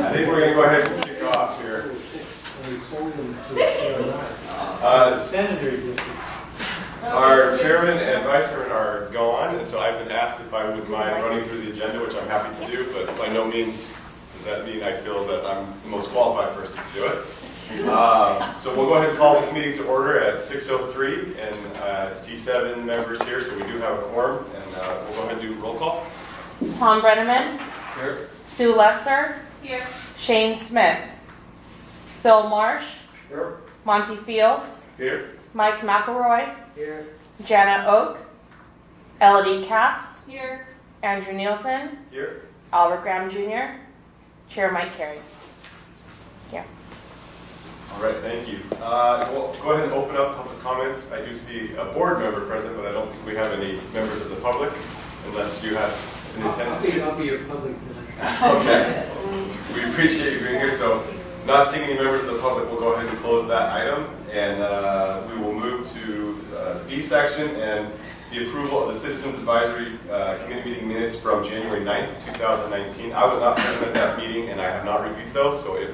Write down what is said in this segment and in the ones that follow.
I think we're going to go ahead and kick off here. Our chairman and vice chairman are gone, and so I've been asked if I would mind running through the agenda, which I'm happy to do, but by no means does that mean I feel that I'm the most qualified person to do it. So we'll go ahead and call this meeting to order at 6:03 and see 7 members here, so we do have a quorum, and we'll go ahead and do roll call. Tom Brenneman. Here. Sue Lester. Here. Shane Smith. Phil Marsh. Here. Monty Fields. Here. Mike McElroy. Here. Jana Oak. Elodie Katz. Here. Andrew Nielsen. Here. Albert Graham Jr. Chair Mike Carey. Yeah. All right, thank you. We'll go ahead and open up public comments. I do see a board member present, but I don't think we have any members of the public, unless you have an intent to speak. I'll be your public. Okay. We appreciate you being here. So, not seeing any members of the public, we'll go ahead and close that item, and we will move to the B section and the approval of the Citizens Advisory Committee meeting minutes from January 9th, 2019. I was not present at that meeting, and I have not reviewed those, so if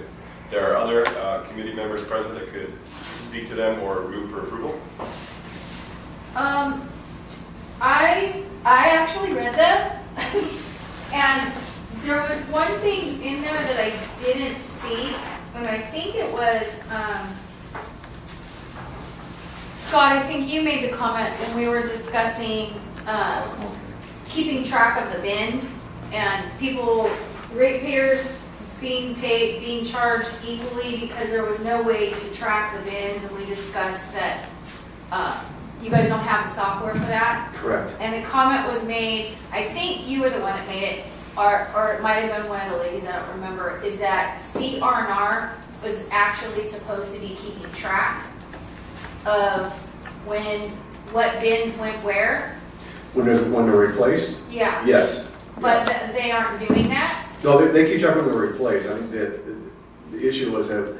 there are other committee members present that could speak to them or move for approval. I actually read them, and there was one thing in there that I didn't see, and I think it was, Scott, I think you made the comment when we were discussing keeping track of the bins and people, ratepayers being paid, being charged equally because there was no way to track the bins, and we discussed that you guys don't have the software for that. Correct. And the comment was made, I think you were the one that made it, or it might have been one of the ladies, I don't remember, is that CR&R was actually supposed to be keeping track of what bins went where. When they're replaced? Yeah. Yes. But yes. they aren't doing that? No, they keep track when they're replaced. I think the issue was that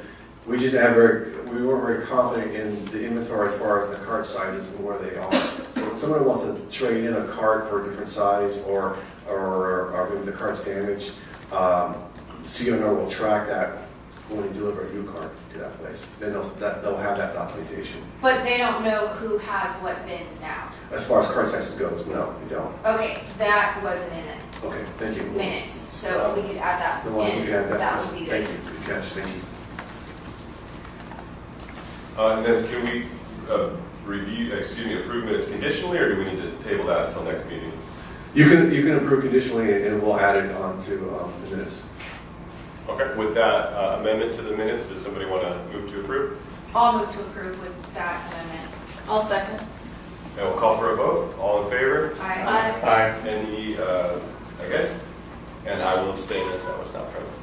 we weren't very confident in the inventory as far as the cart sizes and where they are. So when someone wants to trade in a cart for a different size or maybe the cart's damaged, CNR will track that when we deliver a new cart to that place. Then they'll have that documentation. But they don't know who has what bins now? As far as cart sizes goes, no, we don't. Okay, that wasn't in it. Okay, thank you. Minutes, so if we could add that The one in, we can add that would be good. Thank you. Good catch. Thank you. And then can we approve minutes conditionally, or do we need to table that until next meeting? You can approve conditionally, and we'll add it onto the minutes. Okay. With that amendment to the minutes, does somebody want to move to approve? I'll move to approve with that amendment. I'll second. And we'll call for a vote. All in favor? Aye. Aye. Any against? And I will abstain as I was not present.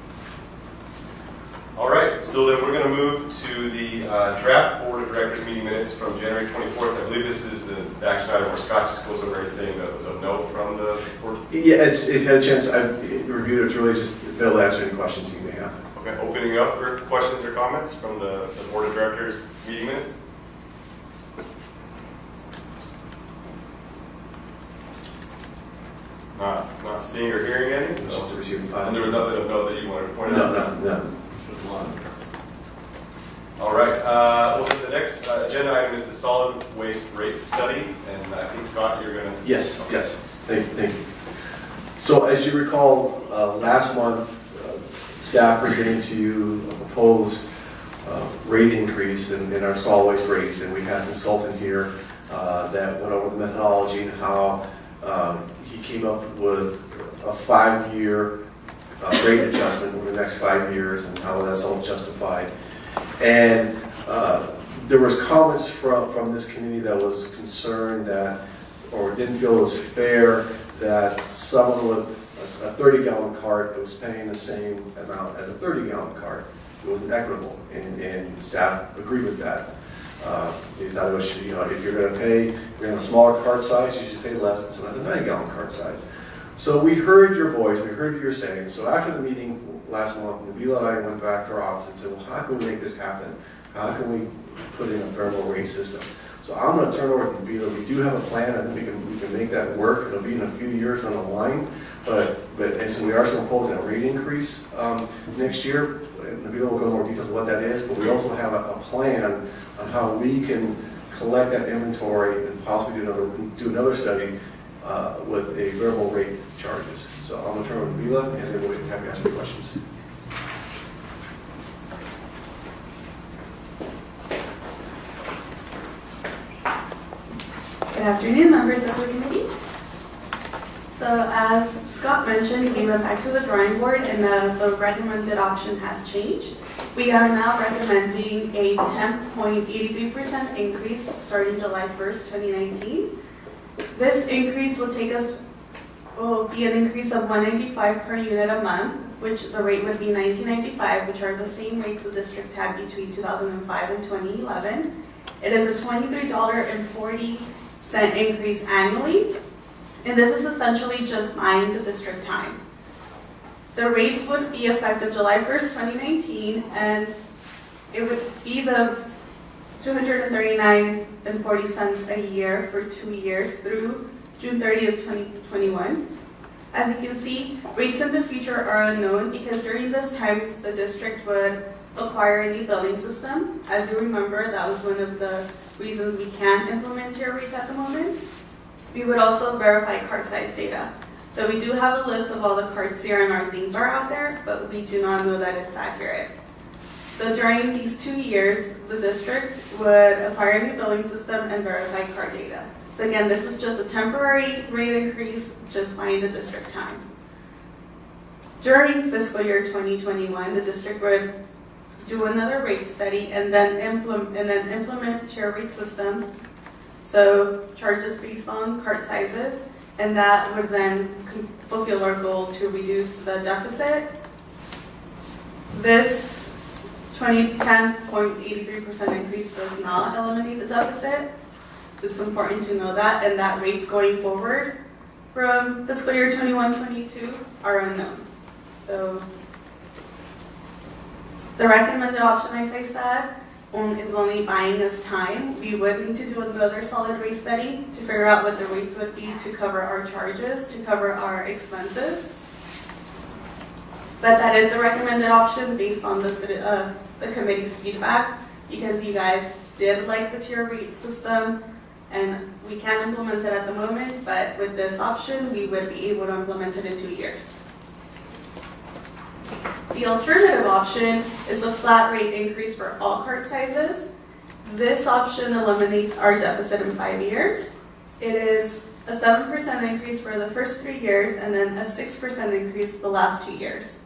All right, so then we're going to move to the draft Board of Directors meeting minutes from January 24th. I believe this is an action item where Scott just goes over everything that was of note from the board. Yeah, it had a chance. I reviewed it. It's really just Bill to answer any questions you may have. Okay, opening up for questions or comments from the Board of Directors meeting minutes. Not seeing or hearing any. It's just to receive and file. And there was nothing of note that you wanted to point out? No. All right. Well, the next agenda item is the solid waste rate study, and I think Scott, you're going to. Yes. Thank you. So, as you recall, last month, staff presented to you a proposed rate increase in our solid waste rates, and we had a consultant here that went over the methodology and how he came up with a 5-year rate adjustment over the next 5 years and how that's all justified. And there was comments from this committee that was concerned that, or didn't feel it was fair that someone with a 30-gallon cart that was paying the same amount as a 30-gallon cart, it wasn't equitable, and staff agreed with that. They thought it was, if you're going to pay, you're in a smaller cart size, you should pay less than someone with a 90-gallon cart size. So we heard your voice, we heard what you're saying. So after the meeting last month, Nabila and I went back to our office and said, well, how can we make this happen? how can we put in a variable rate system? So I'm going to turn over to Bila. We do have a plan. I think we can make that work. It'll be in a few years on the line, and so we are still proposing a rate increase next year. And Bila will go into more details of what that is, but we also have a plan on how we can collect that inventory and possibly do another study with a variable rate charges. So I'm going to turn over to Bila, and then we'll be happy to answer your questions. Good afternoon, members of the committee. So as Scott mentioned, we went back to the drawing board and the recommended option has changed. We are now recommending a 10.83% increase starting July 1st, 2019. This increase will be an increase of $195 per unit a month, which the rate would be $19.95, which are the same rates the district had between 2005 and 2011. It is a $23.40 increase annually, and this is essentially just buying the district time. The rates would be effective July 1st, 2019, and it would be the $239.40 a year for 2 years through June 30th, 2021. As you can see, rates in the future are unknown because during this time, the district would acquire a new billing system. As you remember, that was one of the reasons we can't implement tier rates at the moment. We would also verify cart size data. So we do have a list of all the carts CRNR things are out there, but we do not know that it's accurate. So during these 2 years, the district would acquire a new billing system and verify cart data. So again, this is just a temporary rate increase, just buying the district time. During fiscal year 2021, the district would do another rate study and then implement tier rate system. So charges based on cart sizes, and that would then fulfill our goal to reduce the deficit. This 10.83% increase does not eliminate the deficit. It's important to know that, and that rates going forward from fiscal year 21-22 are unknown. So the recommended option, as I said, is only buying us time. We would need to do another solid waste study to figure out what the rates would be to cover our charges, to cover our expenses. But that is the recommended option based on the committee's feedback, because you guys did like the tier rate system, and we can't implement it at the moment, but with this option, we would be able to implement it in 2 years. The alternative option is a flat rate increase for all cart sizes. This option eliminates our deficit in 5 years. It is a 7% increase for the first 3 years and then a 6% increase the last 2 years.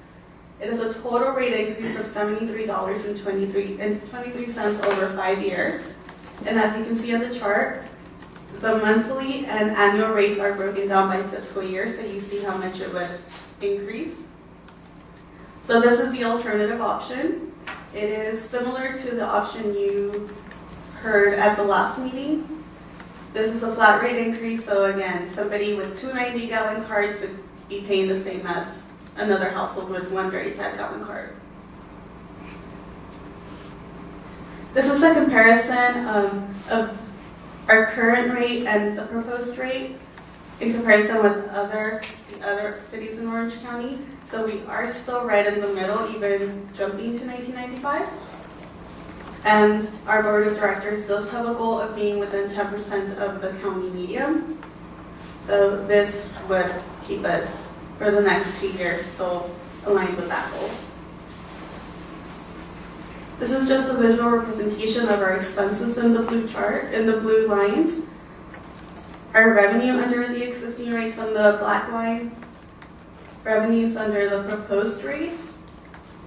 It is a total rate increase of $73.23 over 5 years. And as you can see on the chart, the monthly and annual rates are broken down by fiscal year, so you see how much it would increase. So this is the alternative option. It is similar to the option you heard at the last meeting. This is a flat rate increase, so again, somebody with 2 90-gallon carts would be paying the same as another household with 1 35-gallon cart. This is a comparison of our current rate and the proposed rate in comparison with other cities in Orange County. So we are still right in the middle, even jumping to 1995. And our board of directors does have a goal of being within 10% of the county median. So this would keep us for the next 2 years still aligned with that goal. This is just a visual representation of our expenses in the blue chart, in the blue lines. Our revenue under the existing rates on the black line, revenues under the proposed rates,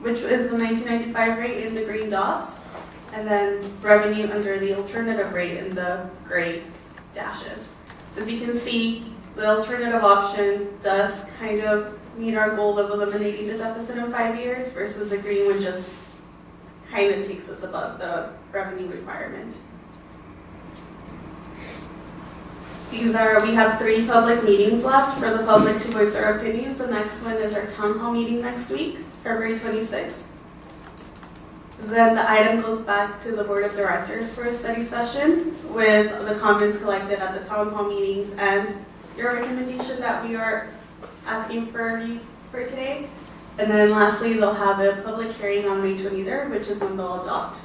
which is the 1995 rate in the green dots, and then revenue under the alternative rate in the gray dashes. So as you can see, the alternative option does kind of meet our goal of eliminating the deficit in 5 years, versus the green one just kind of takes us above the revenue requirement. We have 3 public meetings left for the public to voice their opinions. The next one is our town hall meeting next week, February 26th. Then the item goes back to the board of directors for a study session with the comments collected at the town hall meetings and your recommendation that we are asking for today. And then lastly, they'll have a public hearing on May 23rd, which is when they'll adopt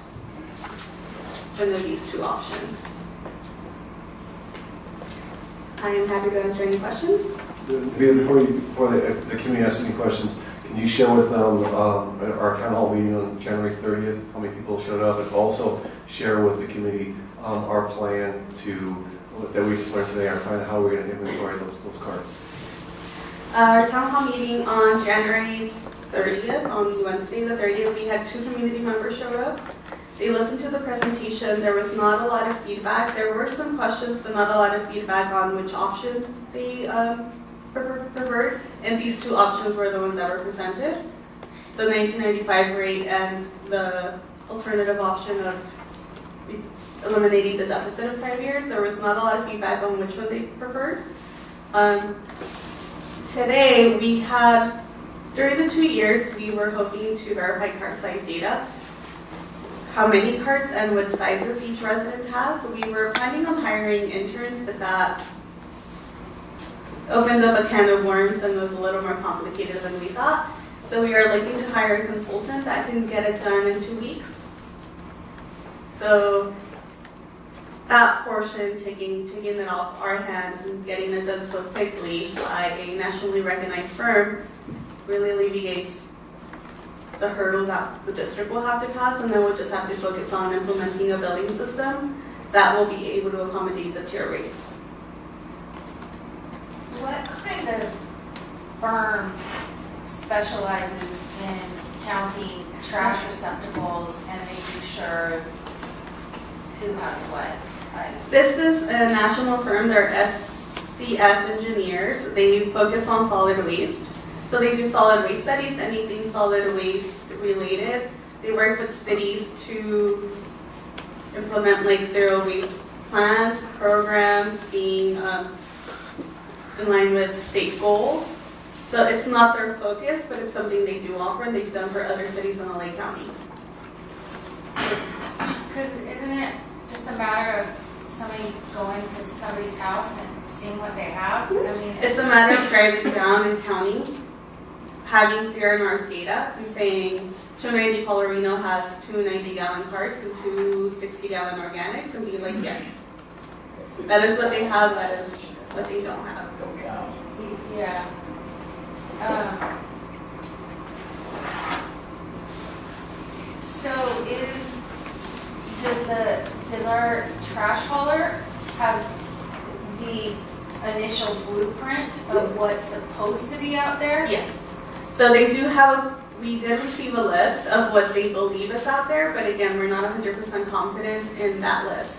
one of these two options. I am happy to answer any questions. Before the committee asks any questions, can you share with them our town hall meeting on January 30th, how many people showed up, and also share with the committee our plan that we just learned today, our plan how we're going to inventory those cards? Our town hall meeting on January 30th, on Wednesday the 30th, we had 2 community members show up. They listened to the presentation. There was not a lot of feedback. There were some questions, but not a lot of feedback on which option they preferred. And these 2 options were the ones that were presented. The 1995 rate and the alternative option of eliminating the deficit of 5 years. There was not a lot of feedback on which one they preferred. Today, we had, during the 2 years, we were hoping to verify card size data, how many cards and what sizes each resident has. We were planning on hiring interns, but that opened up a can of worms and was a little more complicated than we thought. So we are looking to hire a consultant that can get it done in 2 weeks. So that portion, taking it off our hands and getting it done so quickly by a nationally recognized firm, really alleviates the hurdles that the district will have to pass, and then we'll just have to focus on implementing a billing system that will be able to accommodate the tier rates. What kind of firm specializes in counting trash receptacles and making sure who has what? This is a national firm. They're SCS engineers. They focus on solid waste. So they do solid waste studies, anything solid waste related. They work with cities to implement like zero waste plans, programs, being in line with state goals. So it's not their focus, but it's something they do offer and they've done for other cities in LA County. Because isn't it just a matter of somebody going to somebody's house and seeing what they have? I mean, It's a matter of driving down and counting, having Sierra Norris data and saying 290 Polarino has 2 90-gallon carts and 2 60-gallon organics, and be like, yes. That is what they have, that is what they don't have. yeah. So does our trash hauler have the initial blueprint of what's supposed to be out there? Yes. So they do have, we did receive a list of what they believe is out there, but again, we're not 100% confident in that list.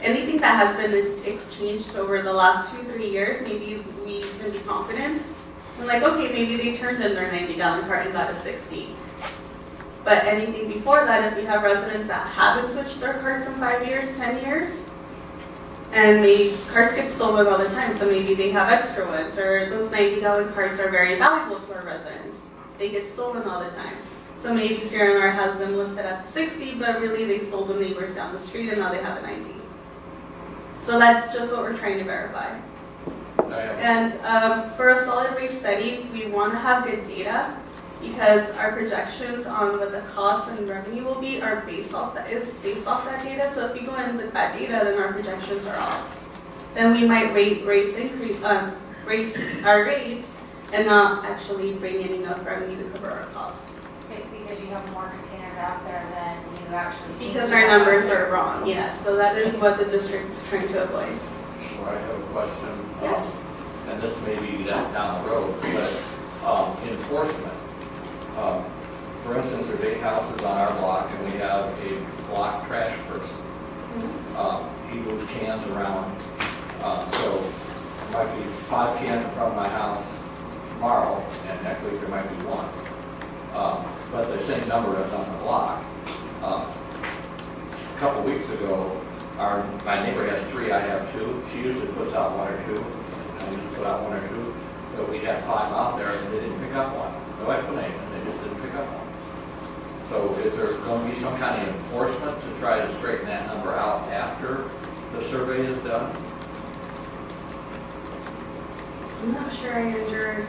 Anything that has been exchanged over the last 2-3 years, maybe we can be confident. We're like, okay, maybe they turned in their 90-gallon cart and got a 60. But anything before that, if we have residents that haven't switched their carts in 5 years, 10 years, and maybe carts get stolen all the time, so maybe they have extra ones, or those 90-gallon carts are very valuable to our residents. They get stolen all the time. So maybe Sierra Norris has them listed as a 60, but really they stole the neighbors down the street and now they have a 90. So that's just what we're trying to verify. And for a solid waste study, we want to have good data because our projections on what the cost and revenue will be are based off that data. So if we go in with bad data, then our projections are off. Then we might raise our rates and not actually bring in enough revenue to cover our costs. Because you have more containers out there than you actually think. Because our numbers are wrong, yes. So that is what the district is trying to avoid. Well, I have a question. Yes. And this may be down the road, but enforcement. For instance, there's 8 houses on our block, and we have a block trash person. He moves cans around. So there might be 5 cans in front of my house tomorrow, and next week there might be 1. But the same number that's on the block. A couple weeks ago, my neighbor has 3, I have 2. She usually puts out 1 or 2. I usually put out 1 or 2. But we had 5 out there and they didn't pick up 1. No explanation, they just didn't pick up 1. So is there going to be some kind of enforcement to try to straighten that number out after the survey is done? I'm not sure I entered,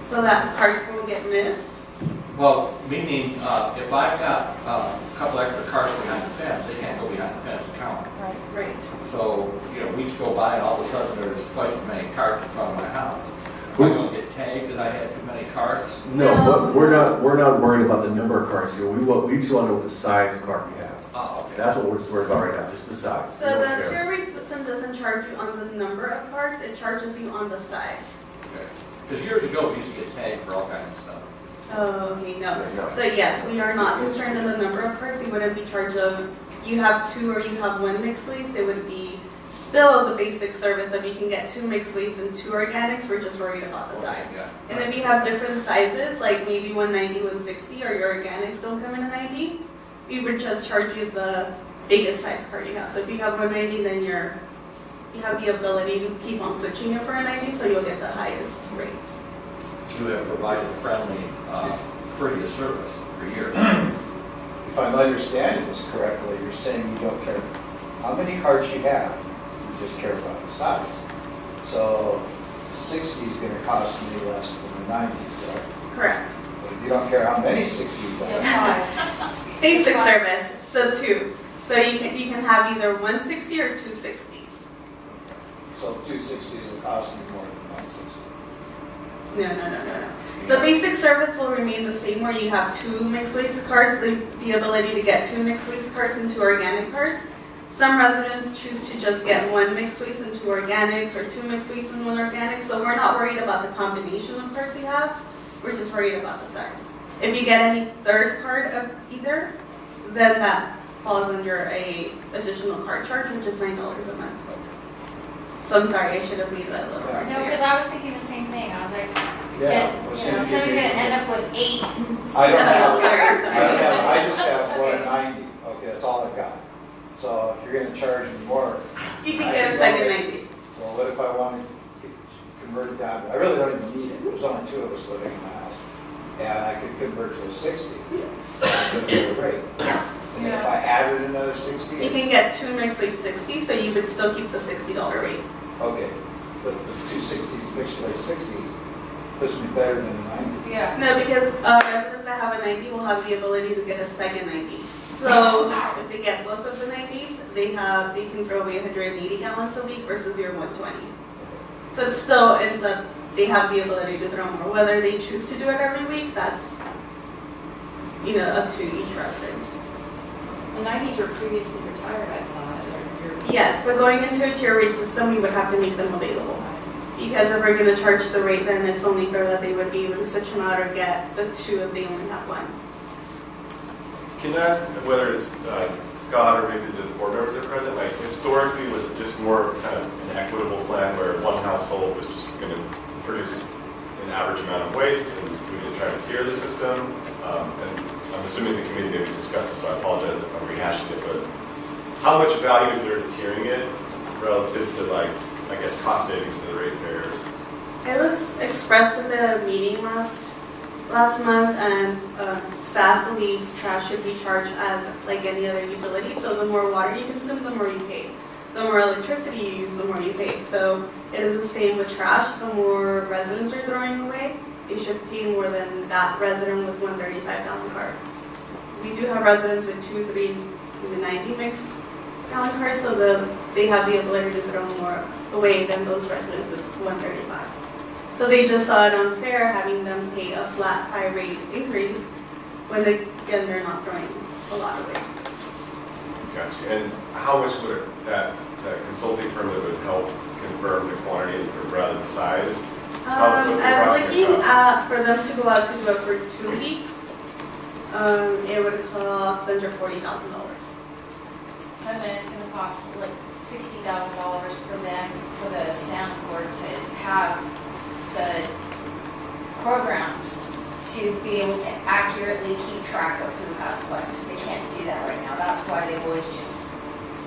so that carts won't get missed. Well, meaning, if I've got a couple extra cars behind the fence, they can't go behind the fence and count. Right. Right. So, weeks go by and all of a sudden there's twice as many carts in front of my house. Am I going to get tagged that I had too many carts? No, but we're not worried about the number of cars here. We just want to know what the size of car we have. Oh, okay. That's what we're just worried about right now, just the size. So We don't the care. tier rate system doesn't charge you on the number of carts, it charges you on the size. Because years ago, we used to get tagged for all kinds of stuff. Oh, okay, no. No. So yes, we are not concerned in the number of carts. We wouldn't be charged of, you have 2 or you have 1 mixed waste. It would be still the basic service of you can get 2 mixed waste and 2 organics. We're just worried about the size. Yeah. And then we have different sizes, like maybe 190, 160, or your organics don't come in a 90. We would just charge you the biggest size cart you have. So if you have 190, then you have the ability to keep on switching it for a 90, so you'll get the highest rate. You have provided friendly, courteous service for years. If I'm understanding this correctly, you're saying you don't care how many carts you have, you just care about the size. So 60 is going to cost me less than the 90, correct? Correct. But if you don't care how many 60s I have, Basic service, so 2. So you can have either 160 or 2 60s. so 260s will cost me more than 160. No. So basic service will remain the same where you have 2 mixed waste carts, the ability to get 2 mixed waste carts and 2 organic carts. Some residents choose to just get 1 mixed waste and 2 organics, or 2 mixed waste and 1 organic. So we're not worried about the combination of carts you have. We're just worried about the size. If you get any third part of either, then that falls under a additional cart charge, which is $9 a month. So I'm sorry, I should have made that a little more No, because clear. I was thinking the same thing. I was like, Yeah. well, see, somebody's going to end up with 8. I don't have, Sorry. I just have 190. Okay, that's all I've got. So if you're going to charge me more, You can get a second 90. well, what if I want to convert it down? I really don't even need it. There's only 2 of us living in my house. And I could convert to a 60. I could do the rate. And then if I added another 60, You can get 2 mixed waste 60, so you would still keep the $60 rate. okay. But the 2 60s, mixed with 60s, this would be better than the 90. Yeah. No, because residents that have a 90 will have the ability to get a second 90. So if they get both of the 90s, they can throw away 180 gallons a week versus your 120. So it still ends up, they have the ability to throw more. Whether they choose to do it every week, that's, up to each resident. The 90s were previously retired, I thought. Yes, but going into a tier rate system, we would have to make them available. Because if we're going to charge the rate, then it's only fair that they would be able to switch them out or get the 2 if they only have 1. Can I ask whether it's Scott or maybe the board members that are present, like historically, was it just more kind of an equitable plan where one household was just going to produce an average amount of waste and we didn't try to tier the system? And I'm assuming the committee maybe discussed this, so I apologize if I'm rehashing it, but how much value is there to tiering it relative to, like, I guess, cost savings for the ratepayers? It was expressed in the meeting last month, and staff believes trash should be charged as like any other utility. So the more water you consume, the more you pay. The more electricity you use, the more you pay. So it is the same with trash. The more residents are throwing away, they should pay more than that resident with 135-gallon cart. We do have residents with 2, 3, even 90 mixed gallon carts, so they have the ability to throw more away than those residents with 135. So they just saw it unfair having them pay a flat high rate increase when again they're not throwing a lot away. Gotcha. And how much would that consulting firm that would help confirm the quantity rather than the size? How would the I'm process looking cost? at, for them to go out to do it for 2 weeks, it would cost under $40,000. And then it's going to cost like $60,000 for them, for the sound board to have the programs to be able to accurately keep track of who has what, because they can't do that right now. That's why they've always just,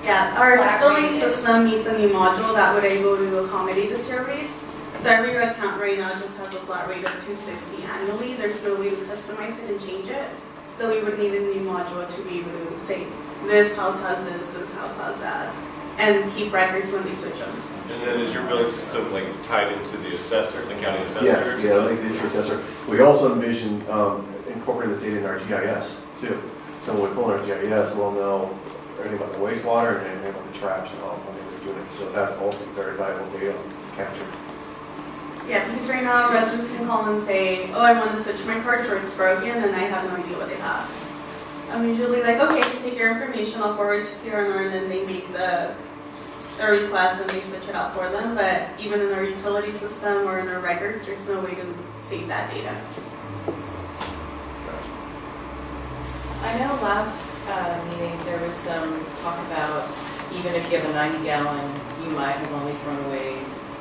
Yeah, our Flat billing rate. system needs a new module that would able to accommodate the tier rates. So every account right now just has a flat rate of $260 annually. There's no way to customize it and change it. So we would need a new module to be able to say, this house has this house has that, and keep records when they switch them. And then is your billing system like tied into the assessor, the county assessor? Yes, yeah, like the assessor. We also envision incorporating this data in our GIS too. So when we pull in our GIS, we'll know everything about the wastewater and everything about the trash and all when they were doing it. So that also is very valuable data to capture. Yeah, because right now residents can call and say, oh, I want to switch my cards or it's broken, and I have no idea what they have. I'm usually like, okay, take your information, I'll forward it to CRNR, and then they make the request and they switch it out for them. But even in our utility system or in our records, there's no way to save that data. I know last meeting, there was some talk about even if you have a 90-gallon, you might have only thrown away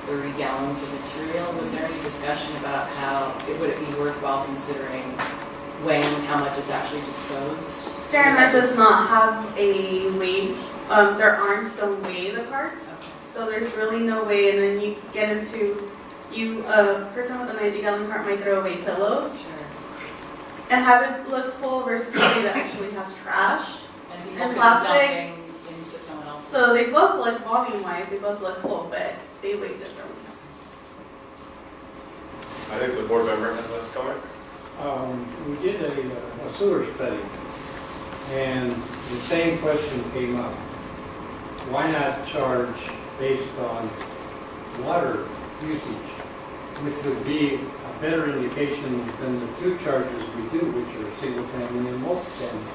30 gallons of material. Was there any discussion about how, would it be worthwhile considering weighing how much is actually disposed? CRNR does not have a weight, their arms don't weigh the cards. Okay. So there's really no way, and then you get into, a person with a 90-gallon cart might throw away pillows Sure. and have it look full versus somebody that actually has trash. And people And could be plastic. dumping into someone else's. So they both look, volume-wise, they both look full, but they weigh differently. I think the board member has a comment. We did a sewer study, and the same question came up. Why not charge based on water usage, which would be a better indication than the two charges we do, which are single family and multi-family.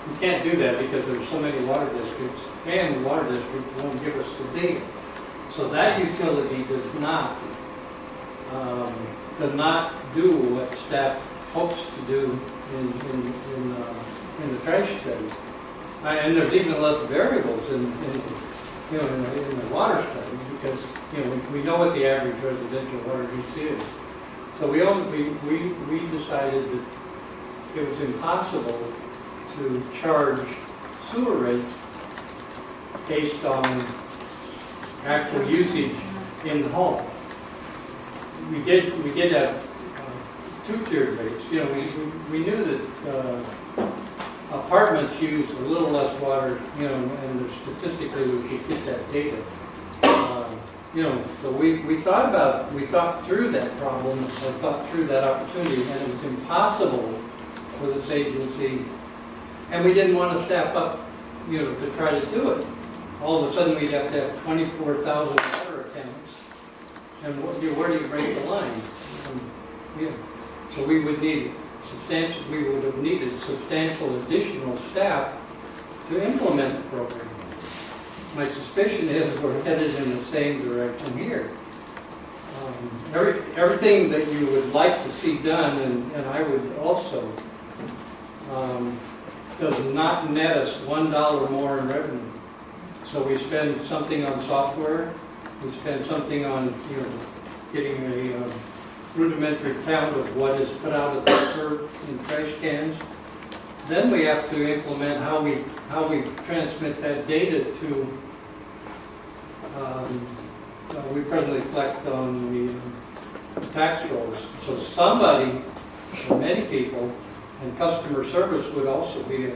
We can't do that because there's so many water districts, and the water district won't give us the data. So that utility does not do what staff hopes to do in the trash study. And there's even less variables in the water study because we know what the average residential water use is. So we decided that it was impossible to charge sewer rates based on actual usage in the home. We did have two-tiered rates. We knew that apartments use a little less water, and statistically we could get that data. So we thought through that problem, or thought through that opportunity, and it was impossible for this agency, and we didn't want to staff up, to try to do it. All of a sudden we'd have to have 24,000 water accounts, and where do you break the line? So we would have needed substantial additional staff to implement the program. My suspicion is we're headed in the same direction here. Everything that you would like to see done, and I would also, does not net us $1 more in revenue. So we spend something on software, we spend something on getting a rudimentary count of what is put out of the curb in trash cans. Then we have to implement how we transmit that data to. We presently collect on the tax rolls. So somebody, or many people, and customer service would also be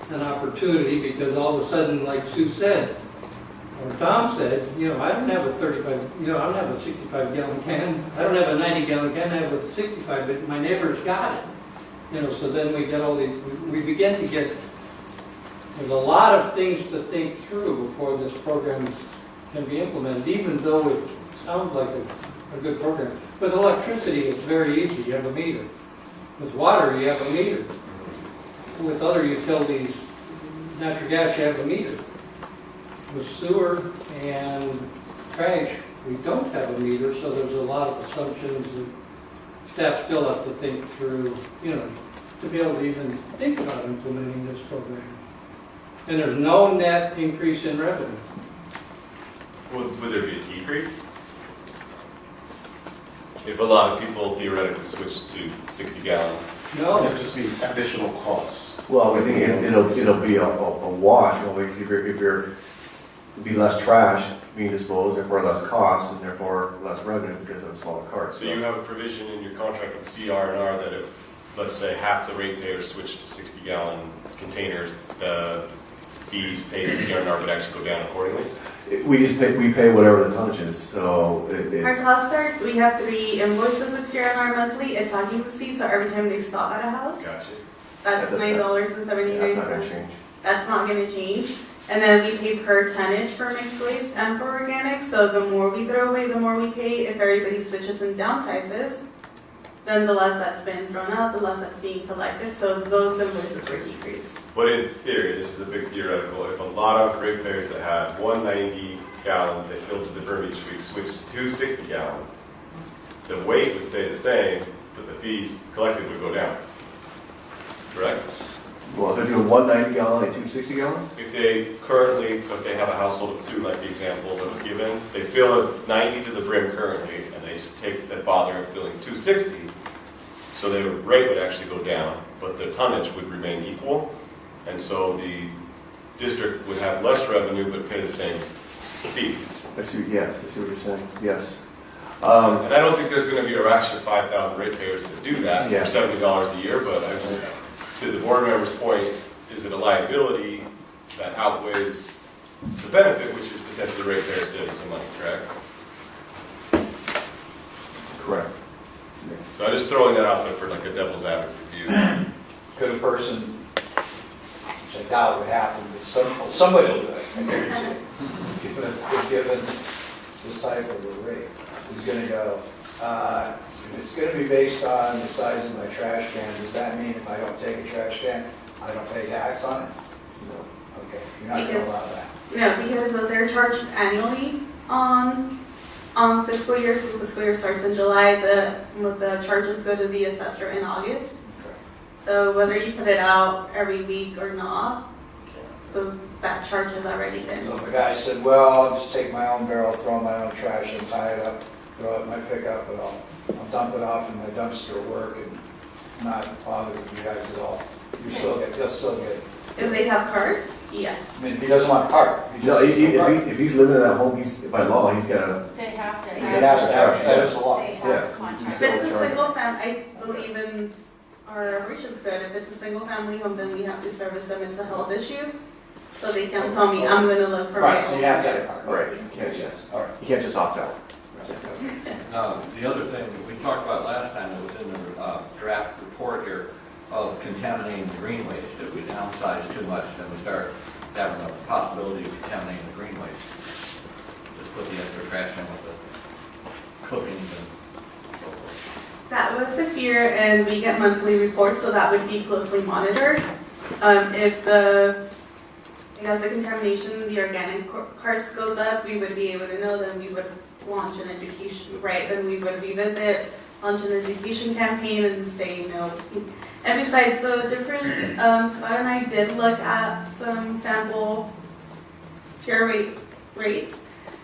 an opportunity because all of a sudden, like Sue said, or Tom said, I don't have a 35, I don't have a 65-gallon can. I don't have a 90-gallon can. I have a 65, but my neighbor's got it. So then we get we begin to get, there's a lot of things to think through before this program can be implemented, even though it sounds like a good program. With electricity, it's very easy. You have a meter. With water, you have a meter. With other utilities, natural gas, you have a meter. With sewer and trash, we don't have a meter, so there's a lot of assumptions that staff still have to think through, to be able to even think about implementing this program. And there's no net increase in revenue. Would there be a decrease? If a lot of people theoretically switch to 60 gallons? No. There would just be additional costs. Well, I think it'll be a wash. If you're be less trash being disposed, therefore less costs, and therefore less revenue because of smaller carts. So you have a provision in your contract with CR&R that if let's say half the ratepayers switch to 60-gallon containers, the fees paid to CRNR would actually go down accordingly? We pay whatever the tonnage is, so Our it's, costs are, we have 3 invoices with CRNR monthly. It's occupancy, so every time they stop at a house, Gotcha. that's That's $9.79. not gonna change. That's not gonna change. And then we pay per tonnage for mixed waste and for organic, so the more we throw away, the more we pay. If everybody switches and downsizes, then the less that's been thrown out, the less that's being collected, so those invoices were decreased. But in theory, this is a big theoretical, if a lot of ratepayers that have 190 gallons they fill to the berm each week switch to 260 gallon, the weight would stay the same, but the fees collected would go down. Correct? Well, if they're doing 190 gallon and 260 gallons? If they currently, because they have a household of 2, like the example that was given, they fill a 90 to the brim currently, and they just take that bother of filling 260, so their rate would actually go down, but the tonnage would remain equal, and so the district would have less revenue but pay the same fee. I see what you're saying, yes. And I don't think there's going to be a rash of 5,000 ratepayers that do that Yeah. for $70 a year, but I just, to the board member's point, is it a liability that outweighs the benefit, which is potentially ratepayers saving some money, correct? Correct. So I'm just throwing that out there for like a devil's advocate view. Could a person, which I doubt would happen, but somebody will do it, I guarantee it. Given this type of a rate, is gonna go, if it's gonna be based on the size of my trash can, does that mean if I don't take a trash can, I don't pay tax on it? No. Okay, you're not gonna allow that. No, because they're charged annually on fiscal year, so the fiscal year starts in July, the charges go to the assessor in August. Okay. So whether you put it out every week or not, that charge has already been. So if a guy said, well, I'll just take my own barrel, throw my own trash and tie it up, throw it in my pickup, and I'll dump it off in my dumpster at work and not bother with you guys at all. You'll still get it. If they have cards, yes. I mean, if he doesn't want a cart, he No, just needs a cart. if he's living in that home, by law, he's gotta, They have to He has to have, that is the law. They have Yes. to contract. If it's a single family, I believe in our operations code, if it's a single family home, then we have to service them. It's a health issue. So they can tell me, I'm gonna look for my Right, own. you have to have a cart. Right. Makes sense, all right. you can't just opt out. The other thing that we talked about last time, that was in the draft report here, of contaminating the green waste. If we downsize too much, then we start having a possibility of contaminating the green waste. Just put the extra trash in with the cookings and so forth. That was the fear, and we get monthly reports, so that would be closely monitored. If the contamination, the organic carts goes up, we would be able to know, then we would launch an education, right, then we would revisit, launch an education campaign and say, you know, and besides the difference, Scott and I did look at some sample tier rates,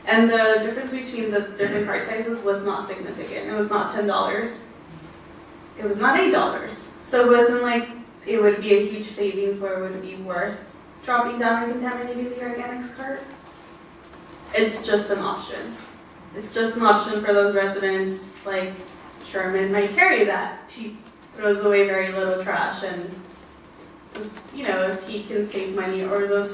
and the difference between the different cart sizes was not significant. It was not $10. It was not $8. So it wasn't like it would be a huge savings where it would be worth dropping down and contaminating the organics cart. It's just an option. It's just an option for those residents, like Sherman might carry that. He throws away very little trash, and just, you know, if he can save money, or those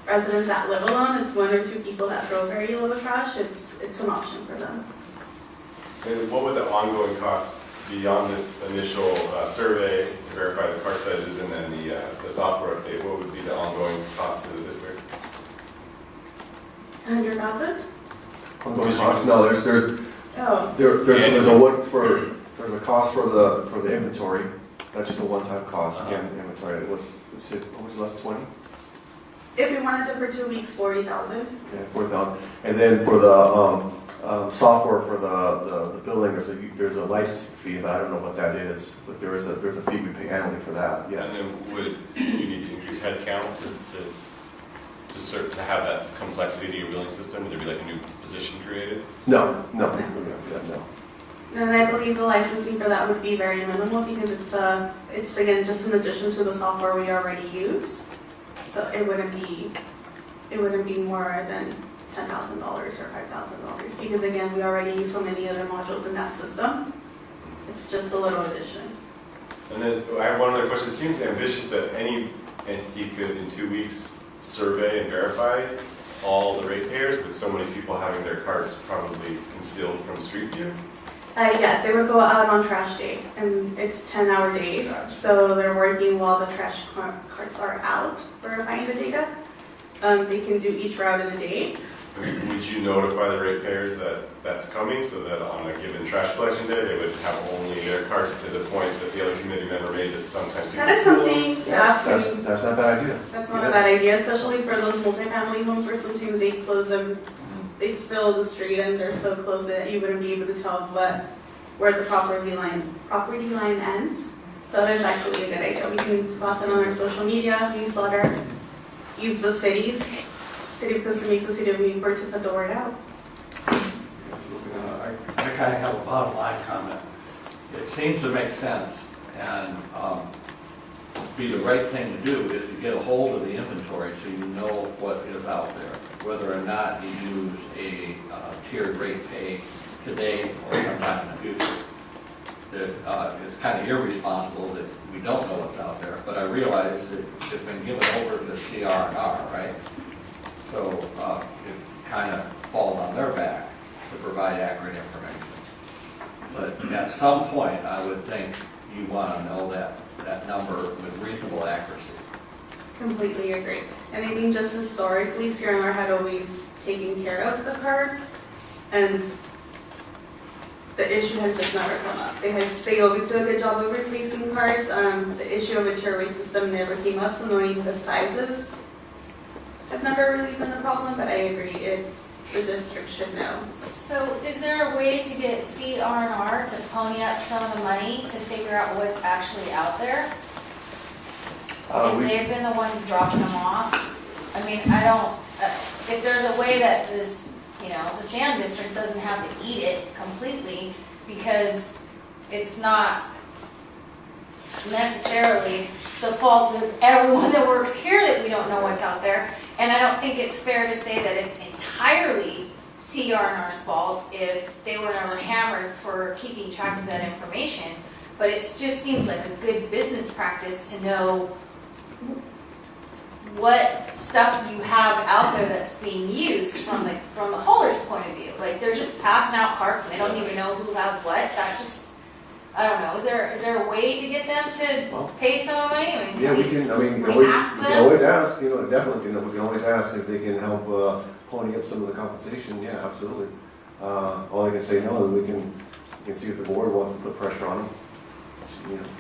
residents that live alone, it's 1 or 2 people that throw very little trash, it's an option for them. And what would the ongoing costs be on this initial survey to verify the cart sizes and then the software update? What would be the ongoing cost to the district? 100,000? No, there's Oh, there's a cost for the inventory. That's just a one-time cost. Again, inventory. What was the last 20? if we wanted it for 2 weeks, 40,000. Okay, 4,000. And then for the software for the building, there's a license fee, but I don't know what that is. But there's a fee we pay annually for that. Yes. And then would you need to increase headcount to have that complexity to your billing system? Would there be like a new position created? No, we don't do that, no. And I believe the licensing for that would be very minimal, because it's again just in addition to the software we already use. So it wouldn't be more than $10,000 or $5,000, because again, we already use so many other modules in that system. It's just a little addition. And then I have one other question. It seems ambitious that any entity could, in 2 weeks, survey and verify all the ratepayers, with so many people having their carts probably concealed from street view. Yes, they would go out on trash day, and it's 10-hour days, so they're working while the trash carts are out, verifying the data. They can do each route in a day. Would you notify the ratepayers that that's coming, so that on a given trash collection day, they would have only their carts to the point that the other committee member made, that sometimes people... That is something staff That's, can, that's not a bad idea. that's not a bad idea, especially for those multifamily homes where sometimes they close them, they fill the street and they're so close that you wouldn't be able to tell where the property line ends. So that is actually a good idea. We can post it on our social media, newsletter, use the City of Costa Mesa, City of Newport to put the word out. I kind of have a bottom line comment. It seems to make sense, and be the right thing to do is to get a hold of the inventory so you know what is out there, whether or not you use a tiered rate pay today or sometime in the future. It's kind of irresponsible that we don't know what's out there, but I realize that it's been given over to CR&R, right? So it kind of falls on their back to provide accurate information. But at some point, I would think you want to know that number with reasonable accuracy. Completely agree. And I think just historically, CRNR had always taken care of the cards, and the issue has just never come up. They always do a good job of replacing cards. The issue of a tier rate system never came up, so knowing the sizes has never really been a problem, but I agree, the district should know. So is there a way to get CR&R to pony up some of the money to figure out what's actually out there? If they've been the ones dropping them off? I mean, I don't, if there's a way that this, the sand district doesn't have to eat it completely, because it's not necessarily the fault of everyone that works here that we don't know what's out there. And I don't think it's fair to say that it's entirely CR&R's fault if they were never hammered for keeping track of that information. But it just seems like a good business practice to know what stuff you have out there that's being used from the hauler's point of view. Like, they're just passing out carts and they don't even know who has what. That just, I don't know. Is there a way to get them to pay some of the money? I mean, Yeah, we can, ask we them? can always ask, definitely, we can always ask if they can help pony up some of the compensation. Yeah, absolutely. All I can say no, we can see if the board wants to put pressure on them.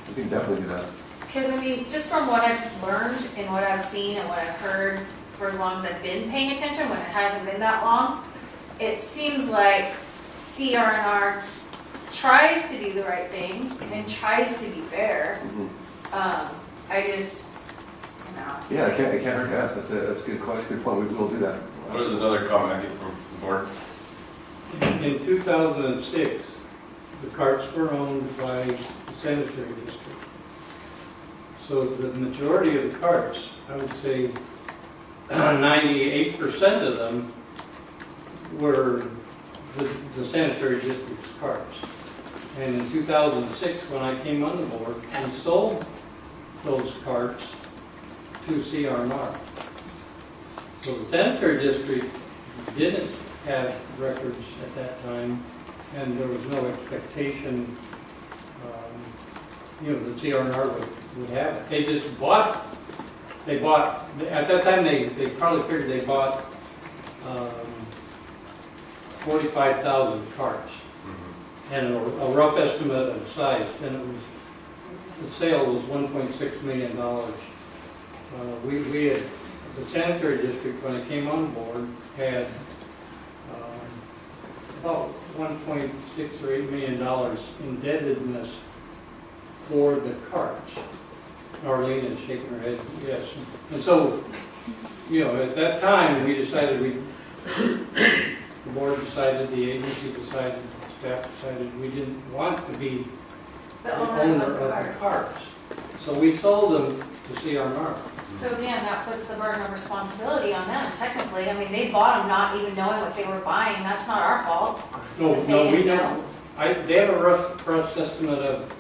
We can definitely do that. Because, I mean, just from what I've learned and what I've seen and what I've heard for as long as I've been paying attention, when it hasn't been that long, it seems like CR&R tries to do the right thing and tries to be fair. I just, Yeah, it can't hurt to ask. That's a good question, good point. We will do that. There's another comment I think from the board. In 2006, the carts were owned by the sanitary district. So the majority of the carts, I would say 98% of them were the sanitary district's carts. And in 2006, when I came on the board, we sold those carts to CR&R. So the sanitary district didn't have records at that time, and there was no expectation, that CR&R would have it. They just bought, at that time, they probably figured they bought 45,000 carts. And a rough estimate of the size, and the sale was $1.6 million. We had, the sanitary district, when it came on board, had about $1.6 or $8 million indebtedness for the carts. Arlene is shaking her head, yes. And so, at that time, we decided the board decided, the agency decided, staff decided we didn't want to be the owner of the carts. So we sold them to CR&R. So again, that puts the burden of responsibility on them, technically. I mean, they bought them not even knowing what they were buying. That's not our fault. No, They we didn't don't. They have a rough estimate of,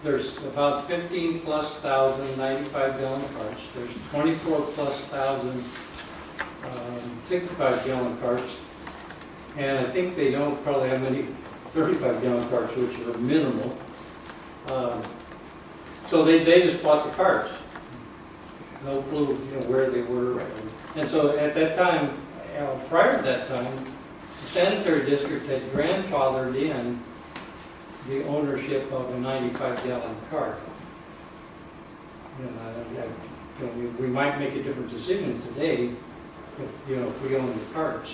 there's about 15 plus thousand 95 gallon carts. There's 24 plus thousand 65 gallon carts. And I think they don't probably have many 35 gallon carts, which are minimal. So they just bought the carts. No clue, where they were. And so at that time, prior to that time, the sanitary district had grandfathered in the ownership of a 95 gallon cart. We might make a different decision today if we own the carts.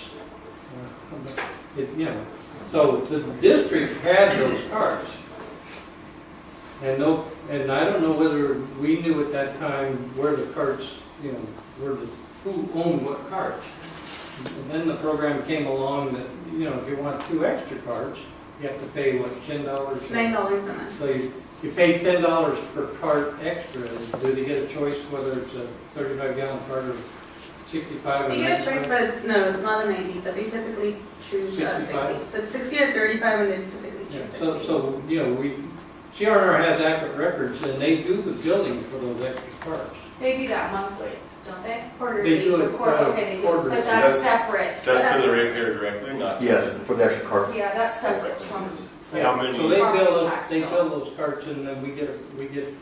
So the district had those carts. And I don't know whether we knew at that time where the carts, who owned what carts. And then the program came along that, if you want 2 extra carts, you have to pay, what, $10? $9 a month. So you pay $10 per cart extra. Do they get a choice whether it's a 35 gallon cart or 65? They get a choice, but it's not a 90, but they typically choose 60. 65? So it's 60 or 35, and they typically choose 60. So CRNR has accurate records, and they do the billing for those extra carts. They do that monthly, don't they? They do it Okay, they do, quarterly. but that's That's- separate. That's to the ratepayer directly, not to. Yes, for the extra cart. Yeah, that's separate from, How many? So they Property bill tax they bill. bill those carts, and then we get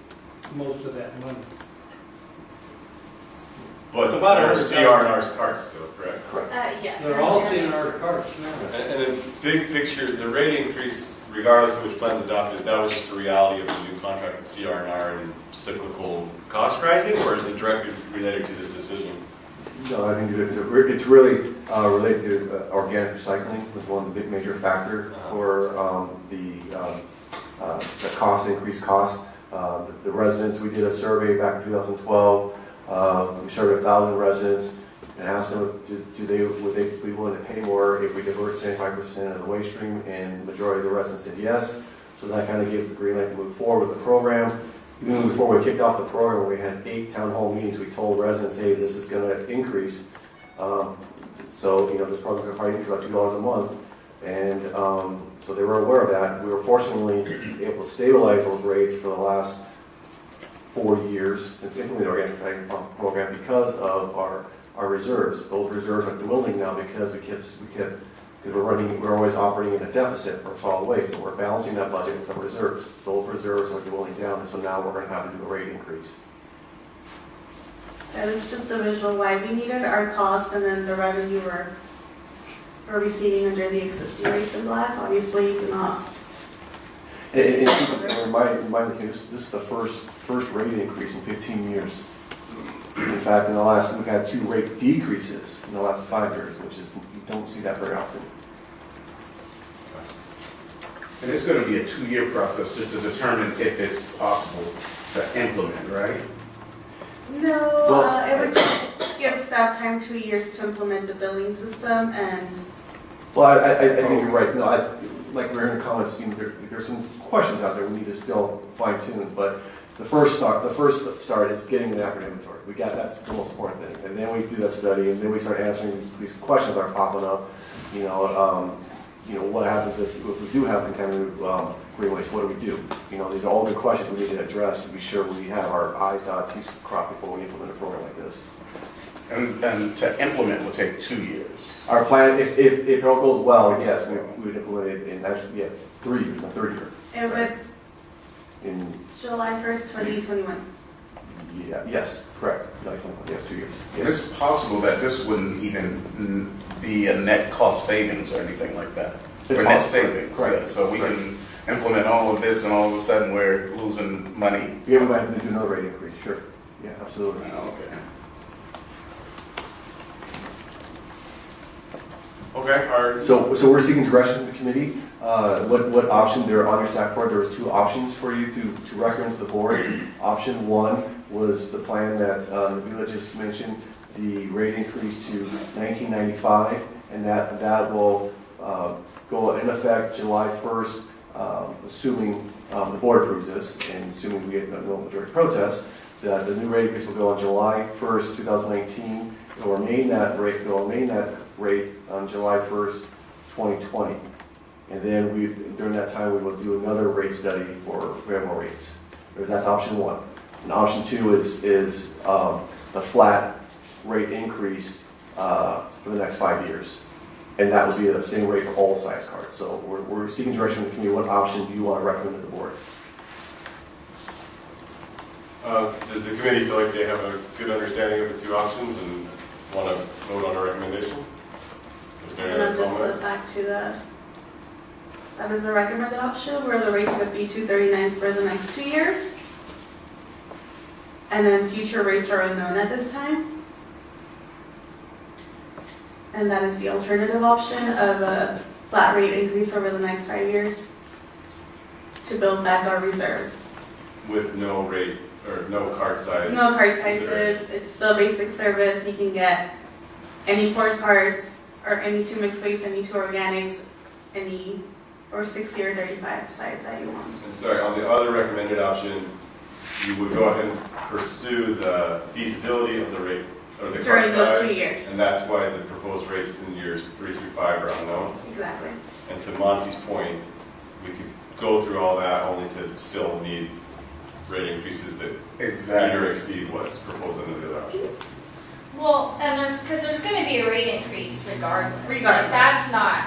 most of that money. But It's about they're 100,000. CRNR's carts still, correct? Yes. They're all CNR carts now. And in big picture, the rate increase, regardless of which plan's adopted, that was just a reality of the new contract with CRNR and cyclical cost rising, or is it directly related to this decision? No, I think it's really related to organic recycling was one of the big major factor for the cost, increased cost. The residents, we did a survey back in 2012. We surveyed 1,000 residents and asked them would they be willing to pay more if we divert 75% of the waste stream, and the majority of the residents said yes. So that kind of gives the green light to move forward with the program. Even before we kicked off the program, we had 8 town hall meetings. We told residents, hey, this is going to increase. So this program's going to probably increase about $2 a month. And so they were aware of that. We were fortunately able to stabilize those rates for the last 4 years since implementing the organic recycling program because of our reserves. Those reserves are dwindling now because we're always operating in a deficit for solid waste, but we're balancing that budget with the reserves. Those reserves are dwindling down, and so now we're going to have to do a rate increase. So it's just a visual why we needed our cost, and then the revenue we're receiving under the existing rates in black. Obviously, do not. In my case, this is the first rate increase in 15 years. In fact, we've had 2 rate decreases in the last 5 years, which is, you don't see that very often. And it's going to be a 2-year process just to determine if it's possible to implement, right? No, it would just give staff time 2 years to implement the billing system, and Well, I think you're right. No, like we're in the comments, there's some questions out there we need to still fine tune, but the first start is getting the accurate inventory. That's the most important thing. And then we do that study, and then we start answering these questions that are popping up. What happens if we do have contaminated green waste? What do we do? These are all good questions we need to address to be sure we have our I's dotted, T's crossed before we implement a program like this. And to implement will take 2 years. Our plan, if it all goes well, yes, we would implement it in 3 years, the third year. it would In July 1st, 2021. yes, correct. Yes, 2 years. And it's possible that this wouldn't even be a net cost savings or anything like that. It's Or net possible, savings. correct. Yeah, so we can implement all of this and all of a sudden we're losing money. Yeah, we might have to do another rate increase, sure. Yeah, absolutely. Okay. Okay, So we're seeking direction from the committee. What option, there on your staff board, there was 2 options for you to recommend to the board. Option 1 was the plan that Nabila just mentioned, the rate increase to $19.95, and that will go in effect July 1st, assuming the board approves this, and assuming we get no majority protest, that the new rate increase will go on July 1st, 2019. It will remain that rate on July 1st, 2020. And then during that time, we will do another rate study for variable rates. That's option one. And option two is the flat rate increase for the next 5 years. And that would be the same rate for all size cards. So we're seeking direction from the community. What option do you want to recommend to the board? Does the committee feel like they have a good understanding of the two options and want to vote on a recommendation? Is there And any I'm just comments? back to that is a recommended option where the rates would be $2.39 for the next 2 years. And then future rates are unknown at this time. And that is the alternative option of a flat rate increase over the next 5 years to build back our reserves. With no rate or no card size? No card consideration. sizes, it's still basic service. You can get any 4 cards or any 2 mixed waste, any 2 organics, any or 60 or 35 size that you want. And sorry, on the other recommended option, you would go ahead and pursue the feasibility of the rate or the card During those size, 2 years. and that's why the proposed rates in years 3 through 5 are unknown. Exactly. And to Monty's point, we could go through all that only to still need rate increases that meet or exceed what's proposed under the other option. Well, and because there's going to be a rate increase regardless. Regardless. Like, that's not,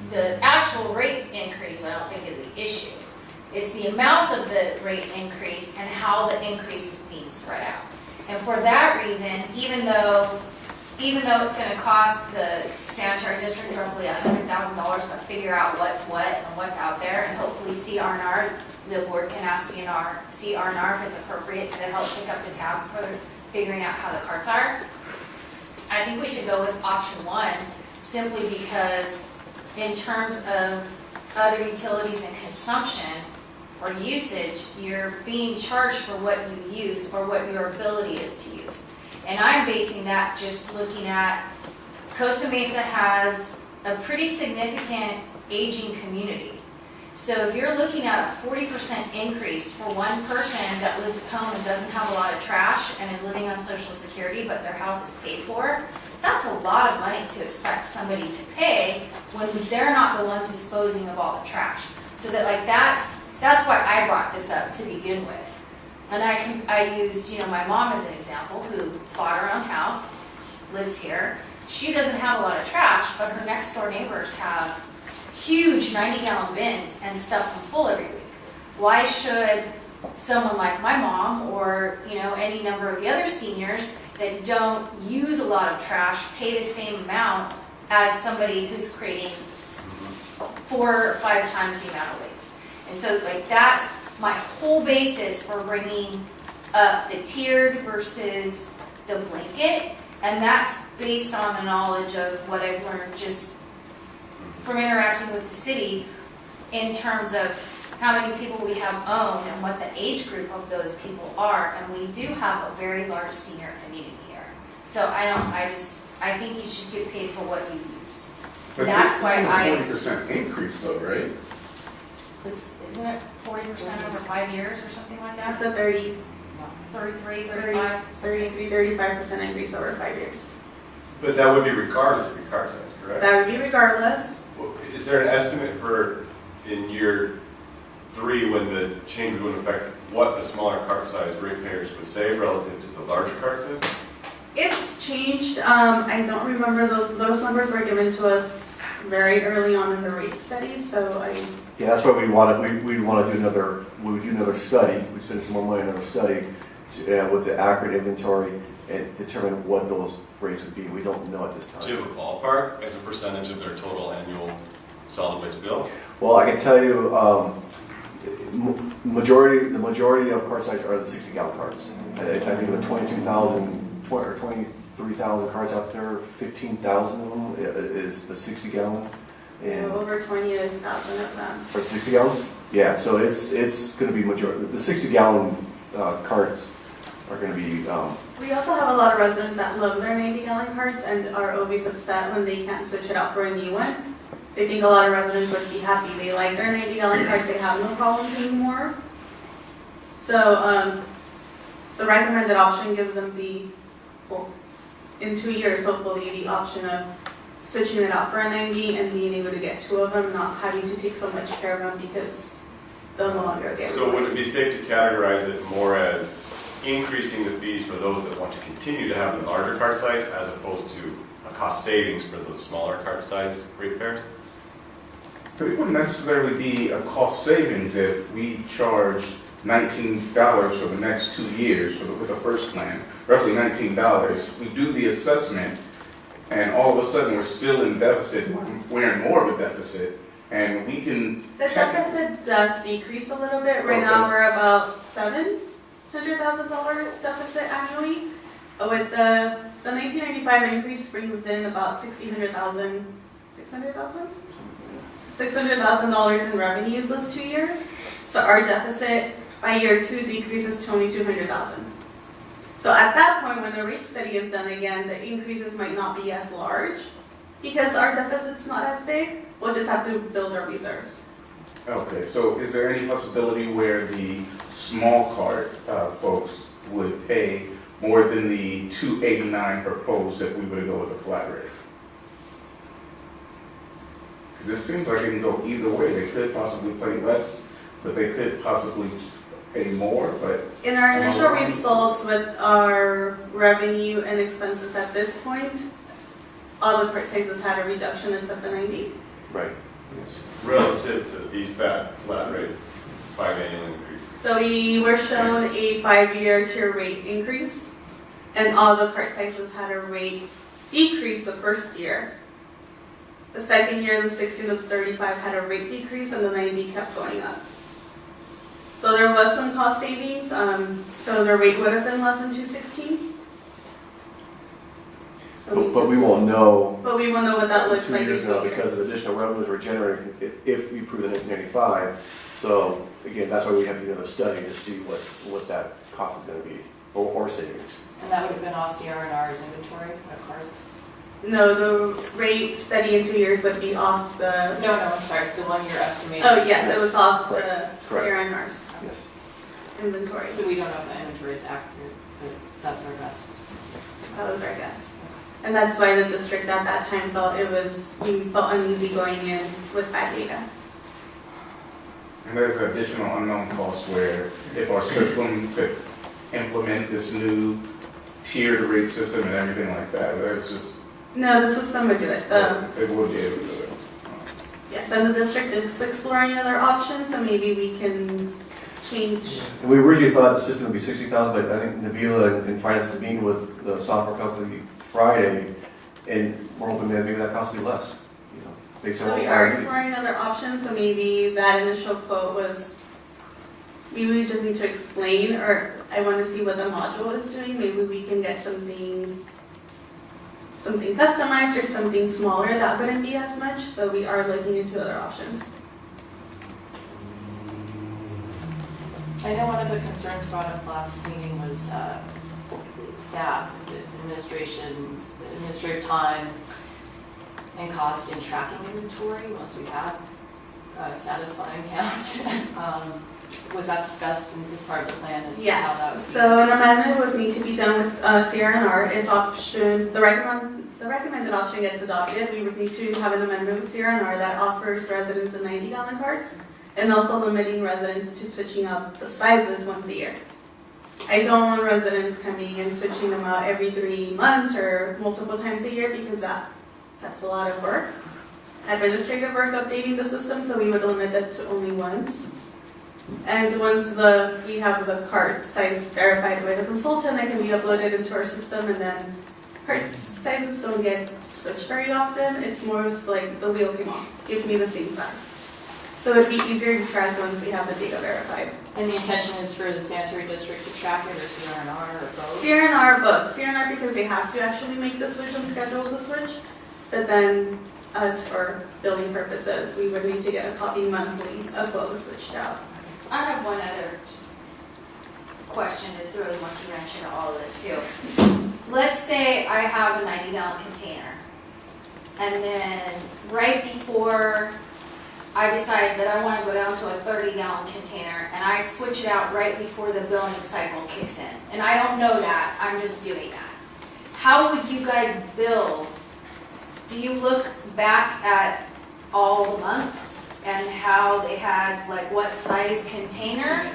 the actual rate increase, I don't think is the issue. It's the amount of the rate increase and how the increase is being spread out. And for that reason, even though it's going to cost the sanitary district roughly $100,000 to figure out what's what and what's out there, and hopefully CRNR, the board can ask CRNR if it's appropriate to help pick up the tab for figuring out how the carts are. I think we should go with option one, simply because in terms of other utilities and consumption or usage, you're being charged for what you use or what your ability is to use. And I'm basing that just looking at Costa Mesa has a pretty significant aging community. So if you're looking at a 40% increase for one person that lives at home and doesn't have a lot of trash and is living on Social Security, but their house is paid for, that's a lot of money to expect somebody to pay when they're not the ones disposing of all the trash. So that that's why I brought this up to begin with. And I used, my mom as an example, who bought her own house, lives here. She doesn't have a lot of trash, but her next door neighbors have huge 90-gallon bins and stuff them full every week. Why should someone like my mom or any number of the other seniors that don't use a lot of trash pay the same amount as somebody who's creating 4 or 5 times the amount of waste? And so that's my whole basis for bringing up the tiered versus the blanket, and that's based on the knowledge of what I've learned just from interacting with the city in terms of how many people we have owned and what the age group of those people are, and we do have a very large senior community here. So I think you should get paid for what you use. But That's why I. 40% increase though, right? Isn't it 40% over 5 years or something like that? That's a 33, 35. 35% increase over 5 years. But that would be regardless of your card size, correct? That would be regardless. Well, is there an estimate for in year 3 when the change would affect what the smaller card size ratepayers would save relative to the larger card size? It's changed. I don't remember those numbers were given to us very early on in the rate study, so Yeah, that's why we want to do another study. We spend some more money on another study with the accurate inventory and determine what those rates would be. We don't know at this time. Do you have a ballpark as a percentage of their total annual solid waste bill? Well, I can tell you, the majority of card size are the 60-gallon cards. I think of the 22,000 or 23,000 cards out there, 15,000 of them is the 60-gallon. And over 20,000 of them. for 60 gallons? Yeah, so it's going to be majority. The 60-gallon cards are going to be. We also have a lot of residents that love their 90-gallon cards and are always upset when they can't switch it out for a new one. So I think a lot of residents would be happy. They like their 90-gallon cards. They have no problem paying more. So the recommended option gives them in 2 years, hopefully, the option of switching it out for a 90 and being able to get 2 of them, not having to take so much care of them because they'll no longer get So would it replaced. be safe to categorize it more as increasing the fees for those that want to continue to have the larger cart size as opposed to a cost savings for the smaller cart size ratepayers? But it wouldn't necessarily be a cost savings if we charge $19 for the next 2 years with the first plan, roughly $19. We do the assessment, and all of a sudden we're still in deficit, we're in more of a deficit, and we can. The deficit does decrease a little bit. Right now, Okay. we're about $700,000 deficit annually. With the 1995 increase brings in about $600,000 in revenue those 2 years. So our deficit by year 2 decreases to only $200,000. So at that point, when the rate study is done again, the increases might not be as large because our deficit's not as big. We'll just have to build our reserves. Okay, so is there any possibility where the small cart folks would pay more than the $289 proposed if we were to go with a flat rate? Because it seems like it can go either way. They could possibly pay less, but they could possibly pay more, but In our initial results with our revenue and expenses at this point, all the cart sizes had a reduction except the 90. Right. Yes. Relative to the BSPAT flat rate 5 annual increase. So we were shown a 5-year tier rate increase, and all the cart sizes had a rate decrease the first year. The second year, the 60 to 35 had a rate decrease, and the 90 kept going up. So there was some cost savings, so the rate would have been less than 216. So But we won't know But we will know what that looks 2 like years in now 2 because of years. the additional revenues we're generating if we approve the 1995. So again, that's why we have to do another study to see what that cost is going to be, or savings. And that would have been off CR&R's inventory of cards? No, the rate study in 2 years would be off the. No, I'm sorry, the one you're estimating. Oh, yes, it was off the Correct. CRNR's Yes. inventory. So we don't know if the inventory is accurate, but that's our best. That was our guess. And that's why the district at that time we felt uneasy going in with bad data. and there's additional unknown costs where if our system could implement this new tiered rate system and everything like that, there's just, No, the system would do it. it would be able to do it. Yes, and the district is exploring other options, so maybe we can change. And we originally thought the system would be 60,000, but I think Nabila and Finance is meeting with the software company Friday, and we're hoping that maybe that cost will be less. You know, based on So what we our are needs. exploring other options, so maybe that initial quote was, maybe we just need to explain, or I want to see what the module is doing. Maybe we can get something customized or something smaller that wouldn't be as much. So we are looking into other options. I know one of the concerns brought up last meeting was staff, the administrative time and cost in tracking inventory once we have a satisfying count. Was that discussed in this part of the plan as to how that would Yes, be? so an amendment would need to be done with CRNR if the recommended option gets adopted. We would need to have an amendment with CRNR that offers residents the 90-gallon carts and also limiting residents to switching up the sizes once a year. I don't want residents coming and switching them out every 3 months or multiple times a year because that's a lot of work. Administrative work updating the system, so we would limit that to only once. And once we have the cart size verified by the consultant, it can be uploaded into our system, and then cart sizes don't get switched very often. It's more like the wheel came off, give me the same size. So it'd be easier to track once we have the data verified. And the intention is for the sanitary district to track it, or CRNR, or both? CRNR both. CRNR because they have to actually make the switch and schedule the switch, but then us for billing purposes, we would need to get a copy monthly of what was switched out. I have one other question to throw the monkey wrench into all of this too. Let's say I have a 90-gallon container, and then right before I decide that I want to go down to a 30-gallon container, and I switch it out right before the billing cycle kicks in. And I don't know that, I'm just doing that. How would you guys bill do you look back at all the months and how they had, like, what size container?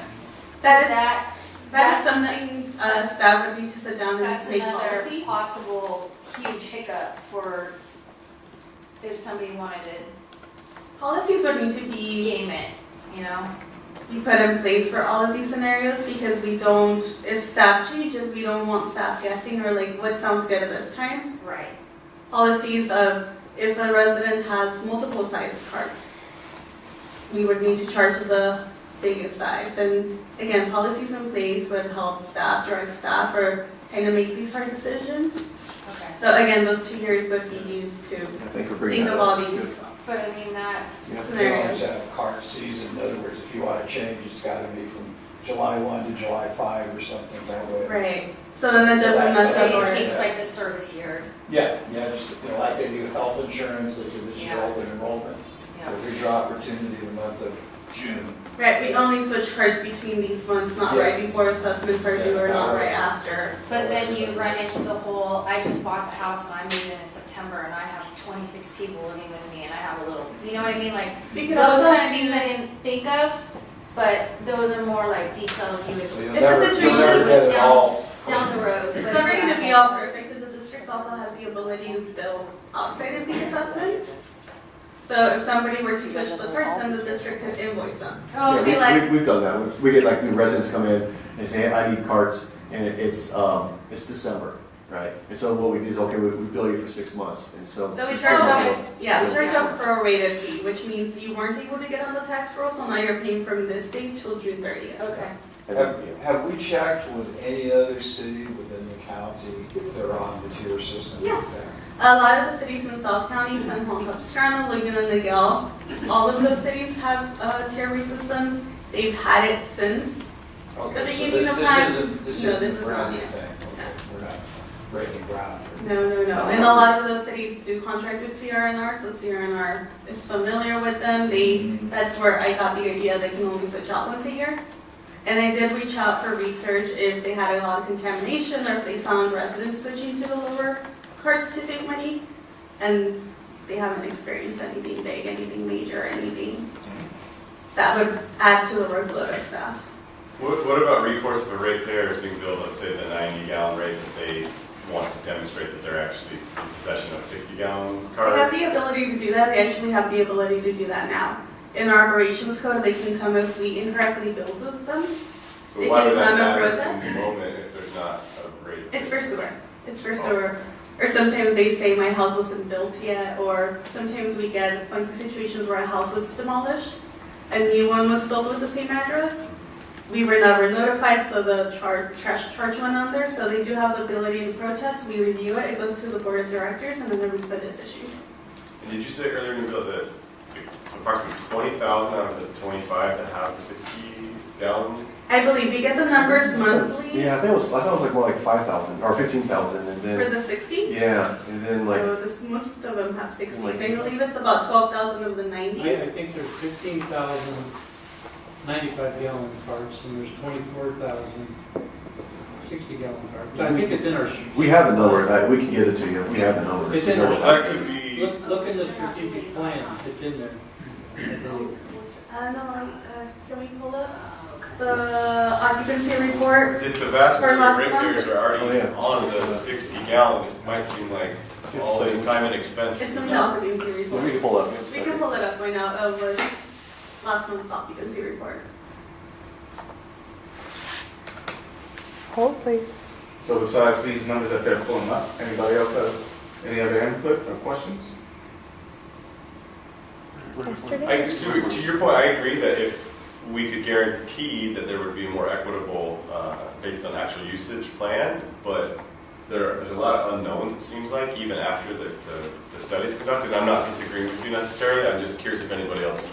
That's That's something staff would need to sit down and That's make another policy. possible huge hiccup for if somebody wanted to Policies would need to be game it, you know? put in place for all of these scenarios because we don't, if staff changes, we don't want staff guessing or like what sounds good at this time. Right. Policies of if a resident has multiple size cards, we would need to charge the biggest size. And again, policies in place would help staff, direct staff, or kind of make these hard decisions. Okay. So again, those 2 years would be used to Thank you for bringing think that of all up. That's these good. But I mean, that, You know, scenarios. to have cart season, in other words, if you want to change, it's got to be from July 1 to July 5 or something that way. Right. So then that doesn't mess up say our. it takes like the service year. Yeah, just, like they do health insurance, they do this year Yeah. open enrollment, Yeah. the redraw opportunity in the month of June. Right, we only switch cards between these months, not Yeah. right before assessments are due or not right after. But then you run into the whole, I just bought the house and I'm moving in September and I have 26 people living with me and I have a little, you know what I mean? Like, We could those also kind of things I didn't think of, but those are more like details you So would, you'll If never, it's a you'll never dream, get it down- all. down the road. It's but never going to be yeah. all perfect, and the district also has the ability to build outside of the assessments. So if somebody were to switch the cards, then the district could invoice them. Oh, It'd be okay. like, We've done that. We get like new residents come in and say, hey, I need carts, and it's December, right? And so what we do is, okay, we bill you for 6 months, and so. so we we charge send them, them yeah, we those charge them cards. for a rated fee, which means you weren't able to get on the tax roll, so now you're paying from this date till June 30th. Okay. And then, yeah. Have we checked with any other city within the county if they're on the tier system? Yes. A lot of the cities in South County, San Juan Capistrano, Laguna Niguel, all of those cities have tier rate systems. They've had it since. Okay, The so beginning of time? this No, this isn't is a brand new not thing. Okay, we're not breaking ground. No. And a lot of those cities do contract with CRNR, so CRNR is familiar with them. That's where I got the idea they can only switch out once a year. And I did reach out for research if they had a lot of contamination or if they found residents switching to the lower cards to save money. And they haven't experienced anything big, anything major, anything that would add to the workload of staff. What about recourse if a ratepayer is being billed, let's say, the 90-gallon rate, that they want to demonstrate that they're actually in possession of a 60-gallon They card? have the ability to do that. They actually have the ability to do that now. In our operations code, they can come if we incorrectly billed them. But why would that They can matter protest? in the moment if there's not a rate? It's for sewer. It's for sewer. Or sometimes they say my house wasn't built yet, or sometimes we get funky situations where a house was demolished, a new one was built with the same address. We were never notified, so the trash charge went on there, so they do have the ability to protest. We review it, it goes to the board of directors, and then a refund is issued. And did you say earlier in the bill that it's approximately 20,000 out of the 25 that have the 60-gallon? I believe we get the numbers monthly Yeah, I thought it was like more like 5,000 or 15,000, and for then, the 60. yeah, and then like, So most of them have 60s. Like- I believe it's about 12,000 of the I 90s. think there's 15,000 95-gallon carts, and there's 24,000 60-gallon carts. I think it's in our. we have the numbers, we can get it to you, we have the numbers. It's in You know our- what's That out could there. be, Look in the strategic plan, it's in there. Can we pull up the occupancy report? if the vast For last majority of ratepayers are Oh, already yeah. on the 60-gallon, it might seem like all this time and expense. It's in the occupancy Let report. me pull up. We can pull it up right now. It was last month's occupancy report. Hold, please. So besides these numbers that they're pulling up, anybody else have any other input or questions? To your point, I agree that if we could guarantee that there would be a more equitable, based on actual usage plan, but there's a lot of unknowns, it seems like, even after the study's conducted. I'm not disagreeing with you necessarily, I'm just curious if anybody else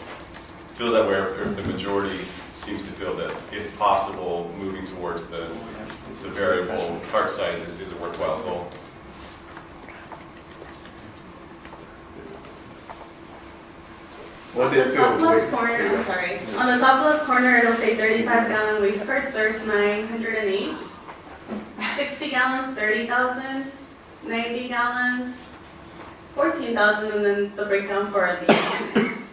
feels that way, or if the majority seems to feel that, if possible, moving towards the variable cart size is a worthwhile goal. What On did the feel top left weird? corner, I'm sorry. On the top left corner, it'll say 35-gallon waste carts. There's 908. 60 gallons, 30,000. 90 gallons, 14,000, and then the breakdown for the units.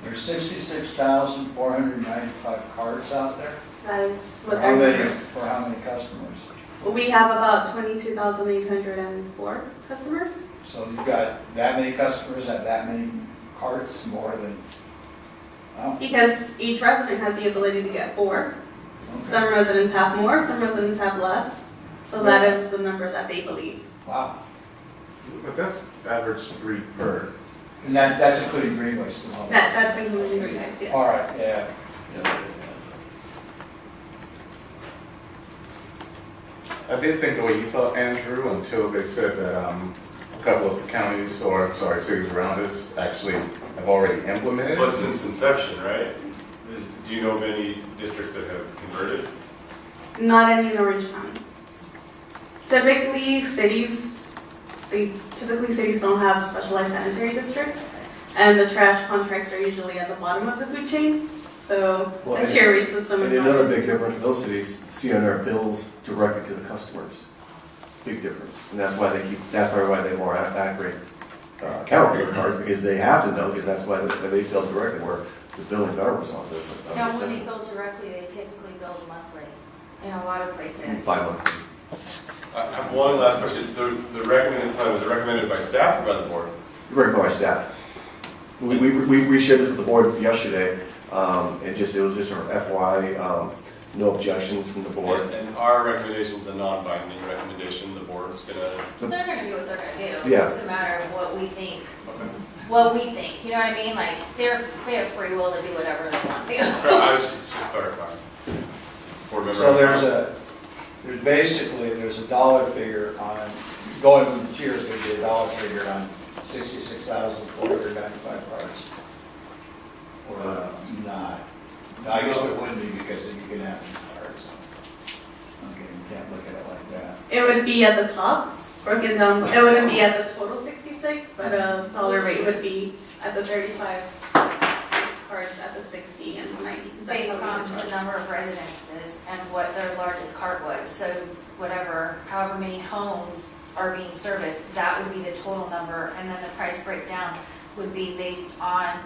There's 66,495 cards out there. That is For what how their many, numbers. for how many customers? We have about 22,804 customers. So you've got that many customers and that many cards, more than, oh, Because each resident has the ability to get 4. Some okay. residents have more, some residents have less. So that is the number that they believe. Wow. But that's average 3 per. And that's including Greenway still. That's including the guys, yes. All right, yeah. I did think the way you thought, Andrew, until they said that a couple of counties, or I'm sorry, cities around us actually have already implemented. But since inception, right? Do you know of any districts that have converted? Not any in Orange County. Typically, cities don't have specialized sanitary districts, and the trash contracts are usually at the bottom of the food chain. So Well, the tier rate system is And not. another big difference for those cities, see on their bills directly to the customers. Big difference. And that's why that's why they more accurate account for the cards, because they have to know, because that's why they bill directly, where the billing government's on the Now, when they bill directly, they typically bill monthly in a lot of places. 5 months. I have one last question. The recommended plan, was it recommended by staff or by the board? Directed by staff. We shared this with the board yesterday, and it was just our FY, no objections from the board. And our recommendation's a non-binding recommendation. The board's gonna. They're gonna do what they're gonna do. Yeah. It's just a matter of what we think. Okay. What we think, you know what I mean? Like, they have free will to do whatever they want to do. I was just clarifying. Board member. So there's a dollar figure on, going with the tiers, there'd be a dollar figure on 66,495 cards. Or not. No, I guess it wouldn't be, because then you can have cards. Okay, you can't look at it like that. It would be at the top, broken down. It wouldn't be at the total 66, but a dollar rate would be at the 35 cards at the 60 and 90. Based on the number of residences and what their largest cart was. So however many homes are being serviced, that would be the total number. And then the price breakdown would be based on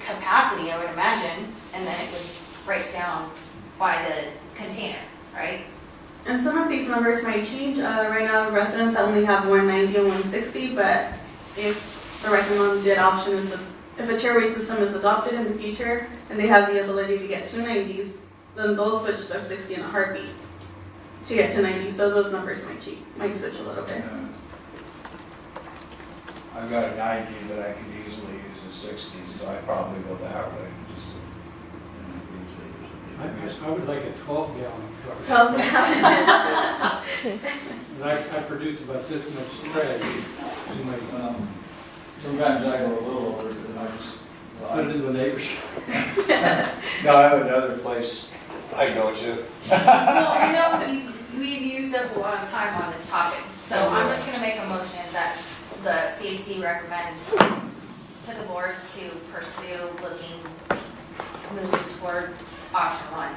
capacity, I would imagine. And then it would break down by the container, right? And some of these numbers might change. Right now, residents only have 190 and 160, but if the recommended option is, if a tier rate system is adopted in the future and they have the ability to get 290s, then they'll switch their 60 in a heartbeat to get 290. So those numbers might switch a little bit. I've got a 90, but I could easily use a 60, so I'd probably go that way. Just, I would like a 12-gallon truck. So, And I produce about this much trash. You might sometimes I go a little over, and I just. put it in the neighbor's. No, I have another place I go to. Well, we've used up a lot of time on this topic. So I'm just gonna make a motion that the CAC recommends to the board to pursue moving toward option 1.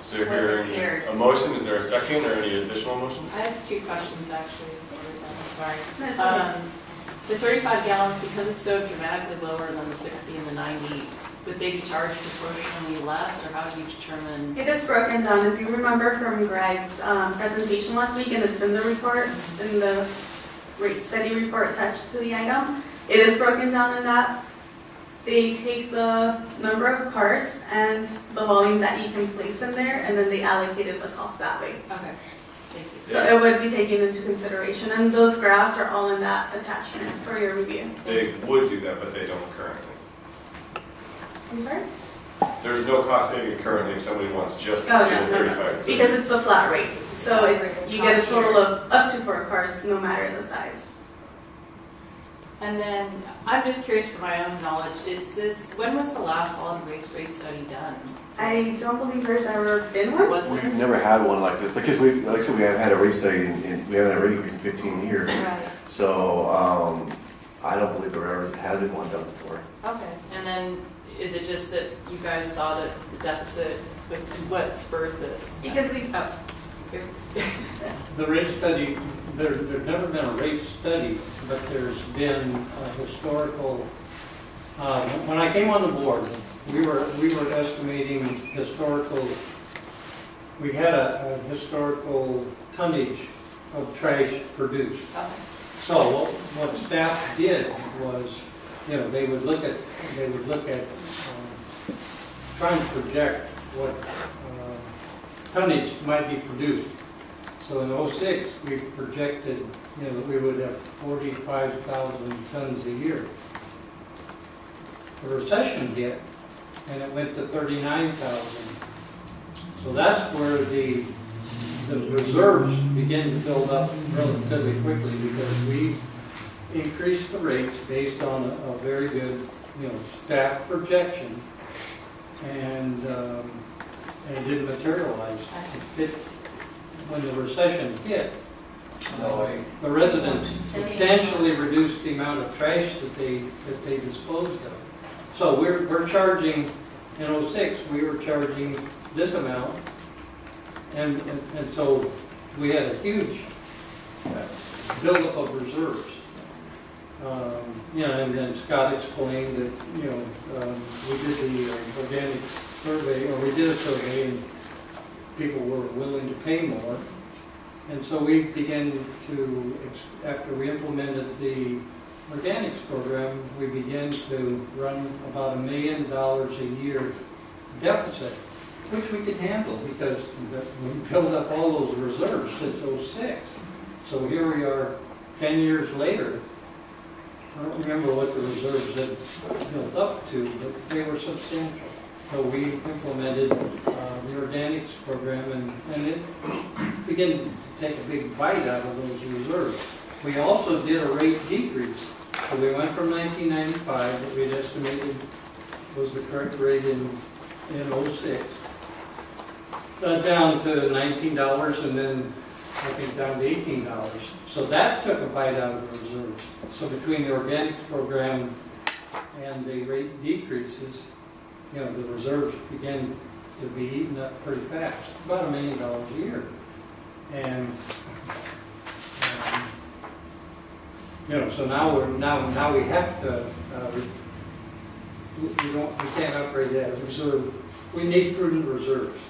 So you're With the hearing tiered. a motion. Is there a second or any additional motions? I have 2 questions, actually. Sorry. That's okay. The 35 gallons, because it's so dramatically lower than the 60 and the 90, would they be charged proportionally less, or how do you determine? it is broken down. If you remember from Greg's presentation last week, and it's in the report, in the rate study report attached to the item, it is broken down in that. They take the number of carts and the volume that you can place in there, and then they allocated the cost that way. Okay, thank you. So it would be taken into consideration, and those graphs are all in that attachment for your review. They would do that, but they don't currently. I'm sorry? There's no cost saving currently if somebody wants just Oh, the no, single no, no. 35. So Because it's a flat rate, so Flat it's, rate, it's you get a not total tiered. of up to 4 carts, no matter the size. And then, I'm just curious for my own knowledge, when was the last solid waste rate study done? I don't believe there's ever been one. Was there? We've never had one like this, because like I said, we haven't had a rate study, we haven't had a rate increase in 15 years. Right. So, I don't believe there ever has been one done before. Okay. And then, is it just that you guys saw that the deficit, what spurred this? Because we, Oh, here. The rate study, there's never been a rate study, but there's been a historical, when I came on the board, we were estimating historical, we had a historical tonnage of trash produced. So what staff did was, they would look at trying to project what tonnage might be produced. So in '06, we projected, that we would have 45,000 tons a year. The recession hit, and it went to 39,000. So that's where the reserves began to build up relatively quickly, because we increased the rates based on a very good, staff projection, and it didn't materialize. When the recession hit, the residents substantially reduced the amount of trash that they disposed of. So we're charging, in '06, we were charging this amount, and so we had a huge buildup of reserves. And then Scott explained that, we did the organic survey, or we did a survey, and people were willing to pay more. And so we began to, after we implemented the organics program, we began to run about $1 million a year deficit, which we could handle because we built up all those reserves since '06. So here we are 10 years later. I don't remember what the reserves had built up to, but they were substantial. So we implemented the organics program, and it began to take a big bite out of those reserves. We also did a rate decrease. So we went from 1995, that we'd estimated was the correct rate in '06, down to $19, and then I think down to $18. So that took a bite out of the reserves. So between the organics program and the rate decreases, the reserves began to be eaten up pretty fast, about $1 million a year. And so now we have to we can't operate at a reserve. We need prudent reserves,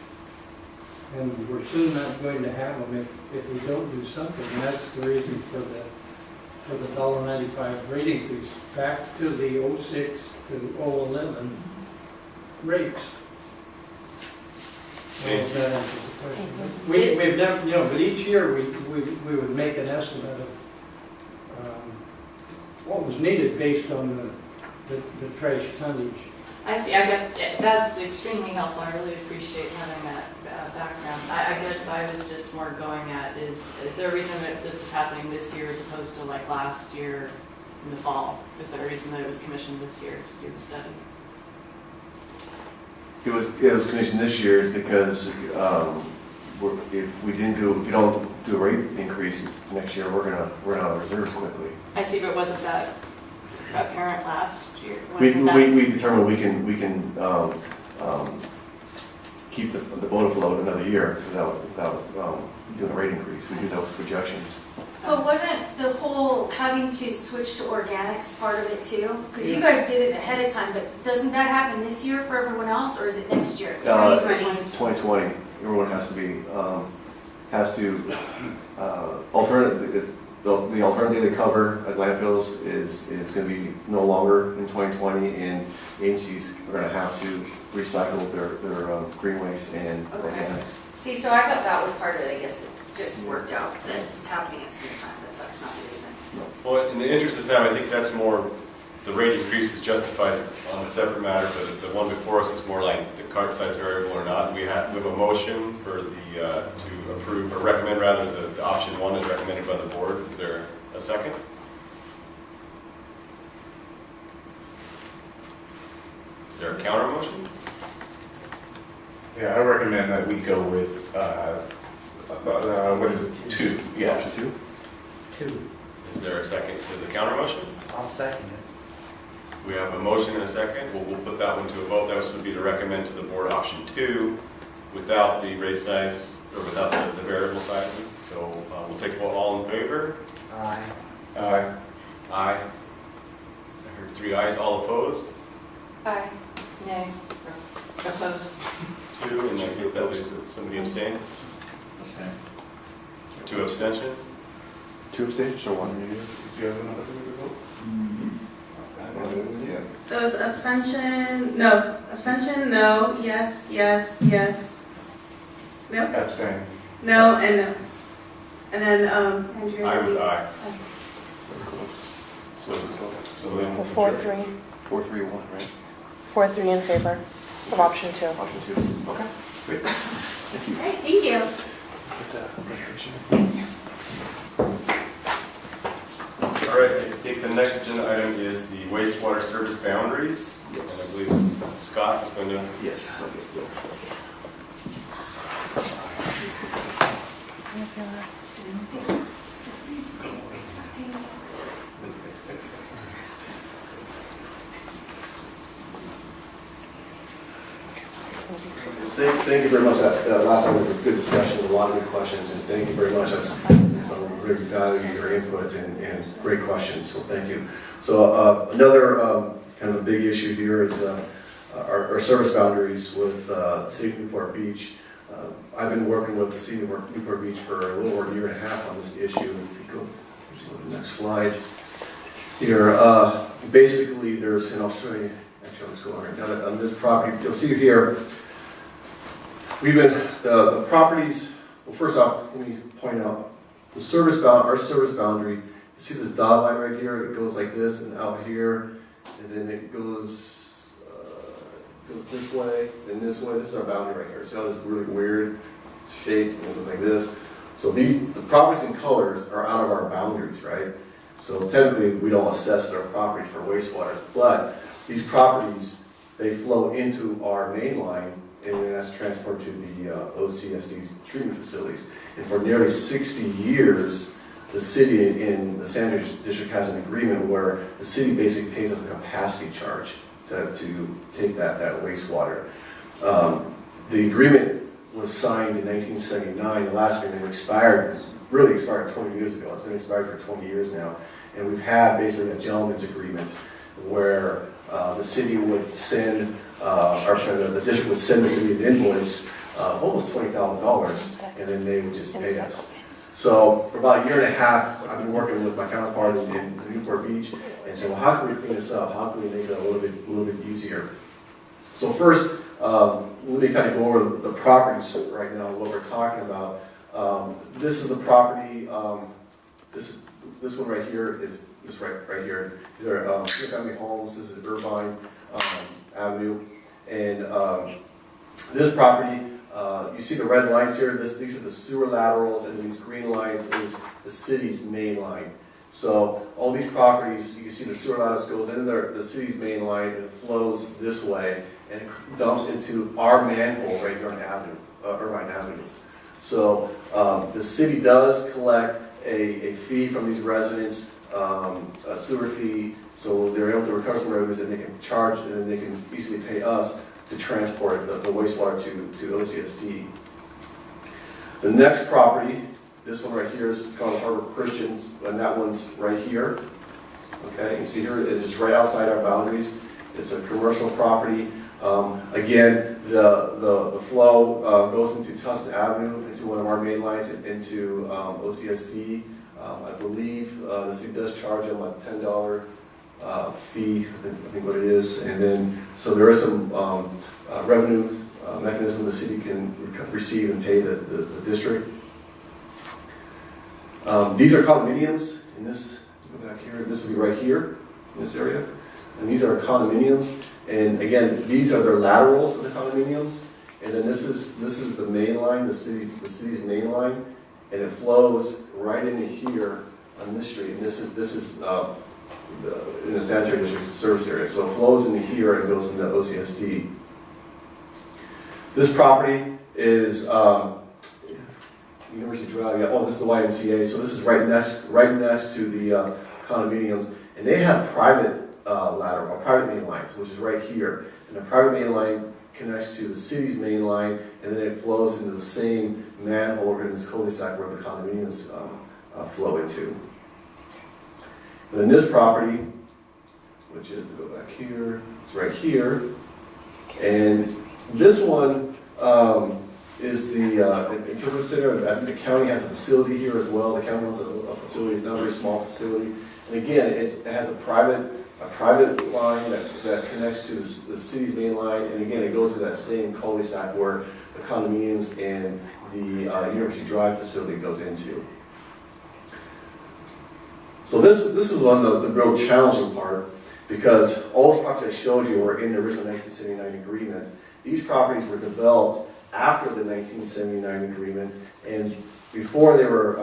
and we're soon not going to have them if we don't do something. And that's the reason for the $1.95 rate increase back to the '06 to 011 rates. So that answers the question. We've never, but each year we would make an estimate of what was needed based on the trash tonnage. I see. I guess that's extremely helpful. I really appreciate having that background. I guess I was just more going at, is there a reason that this is happening this year as opposed to like last year in the fall? Is there a reason that it was commissioned this year to do the study? It was commissioned this year is because if we don't do a rate increase next year, we're gonna run out of reserves quickly. I see, but wasn't that apparent last year? We determined we can keep the boat afloat another year without doing a rate increase. We do those projections. But wasn't the whole having to switch to organics part of it too? Because you guys did it ahead of time, but doesn't that happen this year for everyone else, or is it next year? 2020. Everyone has to be alternative. The alternative cover at landfills is going to be no longer in 2020, and agencies are going to have to recycle their green waste and organics. See, so I thought that was part of it. I guess it just worked out that it's happening at the same time, but that's not the reason. Well, in the interest of time, I think that's more, the rate increase is justified on a separate matter, but the one before us is more like the cart size variable or not. We have a motion for the to approve, or recommend rather, the option one is recommended by the board. Is there a second? Is there a counter motion? Yeah, I recommend that we go with, what is it, 2? Yeah. Option 2? Is there a second to the counter motion? I'll second it. We have a motion and a second. We'll put that one to a vote. That would be to recommend to the board option 2 without the rate size, or without the variable sizes. So we'll take a vote. All in favor? Aye. Aye. Aye. I heard 3 ayes. All opposed? Aye. Nay. Opposed. 2, and I think that was somebody abstained. 2 abstentions. 2 abstentions or 1? Did you have another thing to vote? Yeah. So it's abstention, no, yes, yes, yes. No, Abstain. no, and no. And then, Andrew. I was aye. So then. 4-3. 4-3-1, right? 4-3 in favor of option 2. Option 2. Okay, great. Thank you. All right, thank you. All right, I think the next agenda item is the wastewater service boundaries. And I believe Scott is going to. Yes. Thank you very much. Last time was a good discussion, a lot of good questions, and thank you very much. So we really value your input and great questions, so thank you. So another kind of a big issue here is our service boundaries with the City of Newport Beach. I've been working with the City of Newport Beach for a little over a year and a half on this issue. If you go to the next slide here, basically there's, and I'll show you, actually I'll just go right down on this property. You'll see here, we've been, the properties, well first off, let me point out, our service boundary, you see this dotted line right here, it goes like this and out here, and then it goes this way, then this way. This is our boundary right here. See how this really weird shape, and it goes like this. So the properties and colors are out of our boundaries, right? So technically, we don't assess their properties for wastewater, but these properties, they flow into our main line, and then that's transported to the OCSD's treatment facilities. And for nearly 60 years, the city in the San Diego District has an agreement where the city basically pays us a capacity charge to take that wastewater. The agreement was signed in 1979. The last agreement expired 20 years ago. It's been expired for 20 years now. And we've had basically a gentleman's agreement where the city would send, the district would send the city an invoice, almost $20,000, and then they would just pay us. So for about a year and a half, I've been working with my counterpart in Newport Beach and said, well, how can we clean this up? How can we make it a little bit easier? So first, let me kind of go over the properties right now, what we're talking about. This is the property. This one right here is this right here. These are single-family homes. This is Irvine Avenue, and this property. You see the red lines here, these are the sewer laterals, and these green lines is the city's main line. So all these properties, you can see the sewer laterals goes into the city's main line, and it flows this way, and it dumps into our manhole right here on Irvine Avenue. So the city does collect a fee from these residents, a sewer fee, so they're able to recover some revenues, and they can charge, and then they can easily pay us to transport the wastewater to OCSD. The next property, this one right here, is called Harbor Christians, and that one's right here. Okay, you see here, it's just right outside our boundaries. It's a commercial property. Again, the flow goes into Tustin Avenue, into one of our main lines, into OCSD. I believe the city does charge them a $10 fee, I think what it is, and then so there is some revenue mechanism the city can receive and pay the district. These are condominiums in this. Go back here. This would be right here in this area, and these are condominiums. And again, these are their laterals of the condominiums, and then this is the main line, the city's main line, and it flows right into here on this street. And this is in the sanitary district's service area. So it flows into here and goes into OCSD. This property is University Drive. Yeah, this is the YMCA. So this is right next to the condominiums, and they have private lateral, or private main lines, which is right here. And the private main line connects to the city's main line, and then it flows into the same manhole or in this cul-de-sac where the condominiums flow into. And then this property, which is, we go back here, it's right here. And this one is the interpretive center. I think the county has a facility here as well. The county has a facility. It's not a very small facility. And again, it has a private line that connects to the city's main line. And again, it goes to that same cul-de-sac where the condominiums and the University Drive facility goes into. So this is one of the real challenging part, because all those properties I showed you were in the original 1979 agreement. These properties were developed after the 1979 agreement, and before they were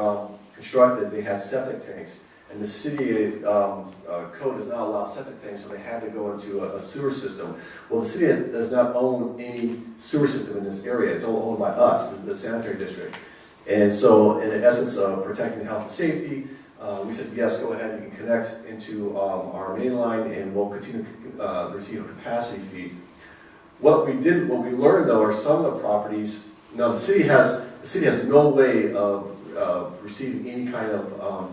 constructed, they had septic tanks. And the city code does not allow septic tanks, so they had to go into a sewer system. Well, the city does not own any sewer system in this area. It's all owned by us, the sanitary district. And so, in the essence of protecting the health and safety, we said, yes, go ahead, you can connect into our main line, and we'll continue to receive a capacity fees. What we learned though, are some of the properties. Now the city has no way of receiving any kind of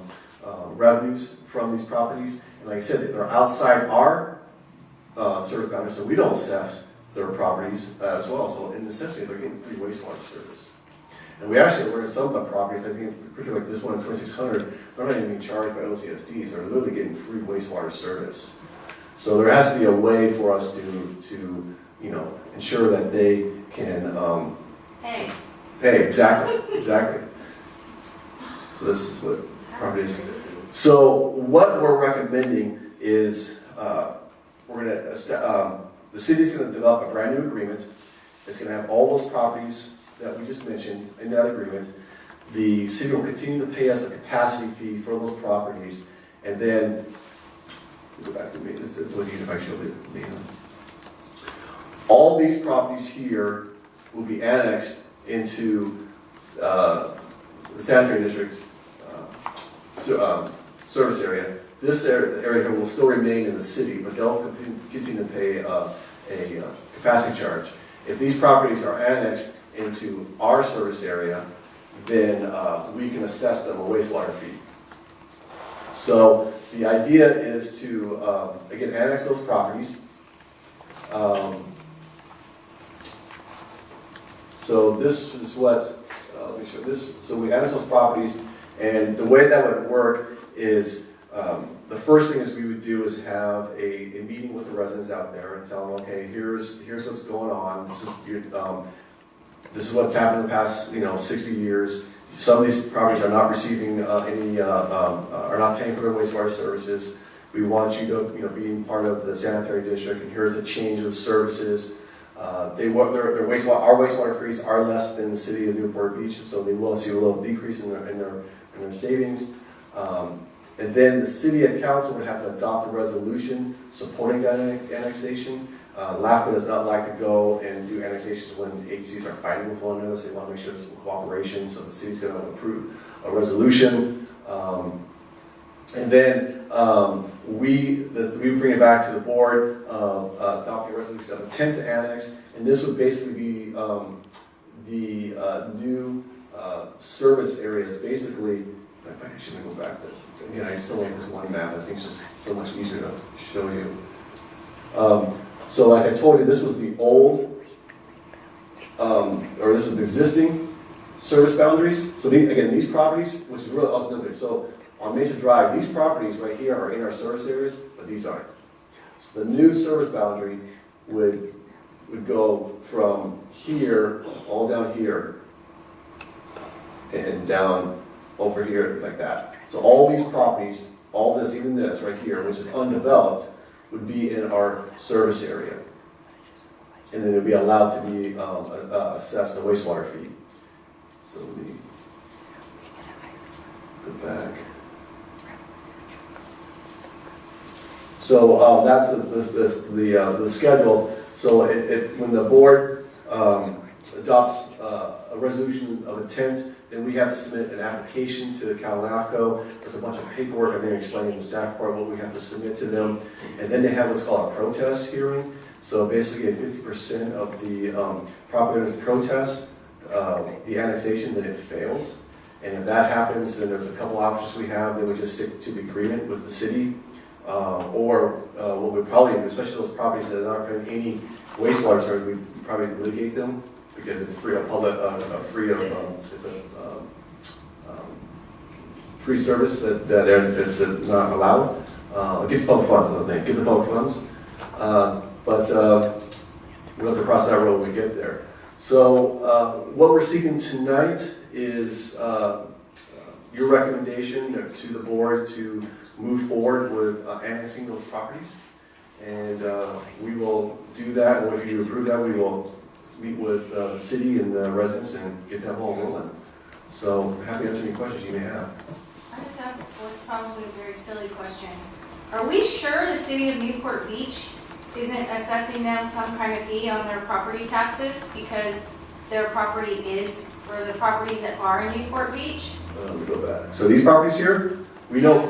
revenues from these properties. And like I said, they're outside our service boundaries, so we don't assess their properties as well. So essentially, they're getting free wastewater service. And we actually learned some of the properties, I think, particularly like this one in 2600, they're not even being charged by OCSDs. They're literally getting free wastewater service. So there has to be a way for us to ensure that they can Hey. pay. Exactly. So this is what property is. So what we're recommending is the city's going to develop a brand new agreement. It's going to have all those properties that we just mentioned in that agreement. The city will continue to pay us a capacity fee for those properties, and then go back to the main. This is what you if I show the main. All these properties here will be annexed into the sanitary district service area. This area here will still remain in the city, but they'll continue to pay a capacity charge. If these properties are annexed into our service area, then we can assess them a wastewater fee. So the idea is to, again, annex those properties. So this is what, let me show this. So we annex those properties, and the way that would work is, the first thing is we would do is have a meeting with the residents out there and tell them, okay, here's what's going on. This is what's happened in the past, 60 years. Some of these properties are not receiving are not paying for their wastewater services. We want you to, be part of the sanitary district, and here's the change of services. Our wastewater fees are less than the city of Newport Beach, so they will see a little decrease in their savings. And then the city and council would have to adopt a resolution supporting that annexation. LAFCO does not like to go and do annexations when agencies are fighting with one another, so they want to make sure there's some cooperation. So the city's going to approve a resolution. And then we bring it back to the board, adopting a resolution of intent to annex. And this would basically be the new service areas. Basically, if I should go back to I still like this one map. I think it's just so much easier to show you. So as I told you, this was the old, or this is the existing service boundaries. So these properties, which is really also another. So on Mesa Drive, these properties right here are in our service areas, but these aren't. So the new service boundary would go from here, all down here, and down over here like that. So all these properties, all this, even this right here, which is undeveloped, would be in our service area. And then it would be allowed to be assessed a wastewater fee. So let me go back. So that's the schedule. So when the board adopts a resolution of intent, then we have to submit an application to CalAFCO. There's a bunch of paperwork, I think, explaining the staff part what we have to submit to them. And then they have what's called a protest hearing. So basically, if 50% of the property owners protest the annexation, then it fails. And if that happens, then there's a couple options we have. Then we just stick to the agreement with the city. Or what we probably, especially those properties that are not paying any wastewater service, we probably litigate them because it's free of public, it's a free service that's not allowed. Give the public funds, I don't think. Give the public funds. But we'll have to cross that road when we get there. So what we're seeking tonight is your recommendation to the board to move forward with annexing those properties. And we will do that, and if you approve that, we will meet with the city and the residents and get that ball rolling. So happy to answer any questions you may have. I just have what's probably a very silly question. Are we sure the city of Newport Beach isn't assessing them some kind of fee on their property taxes because their property is for the properties that are in Newport Beach? Let me go back. So these properties here, we know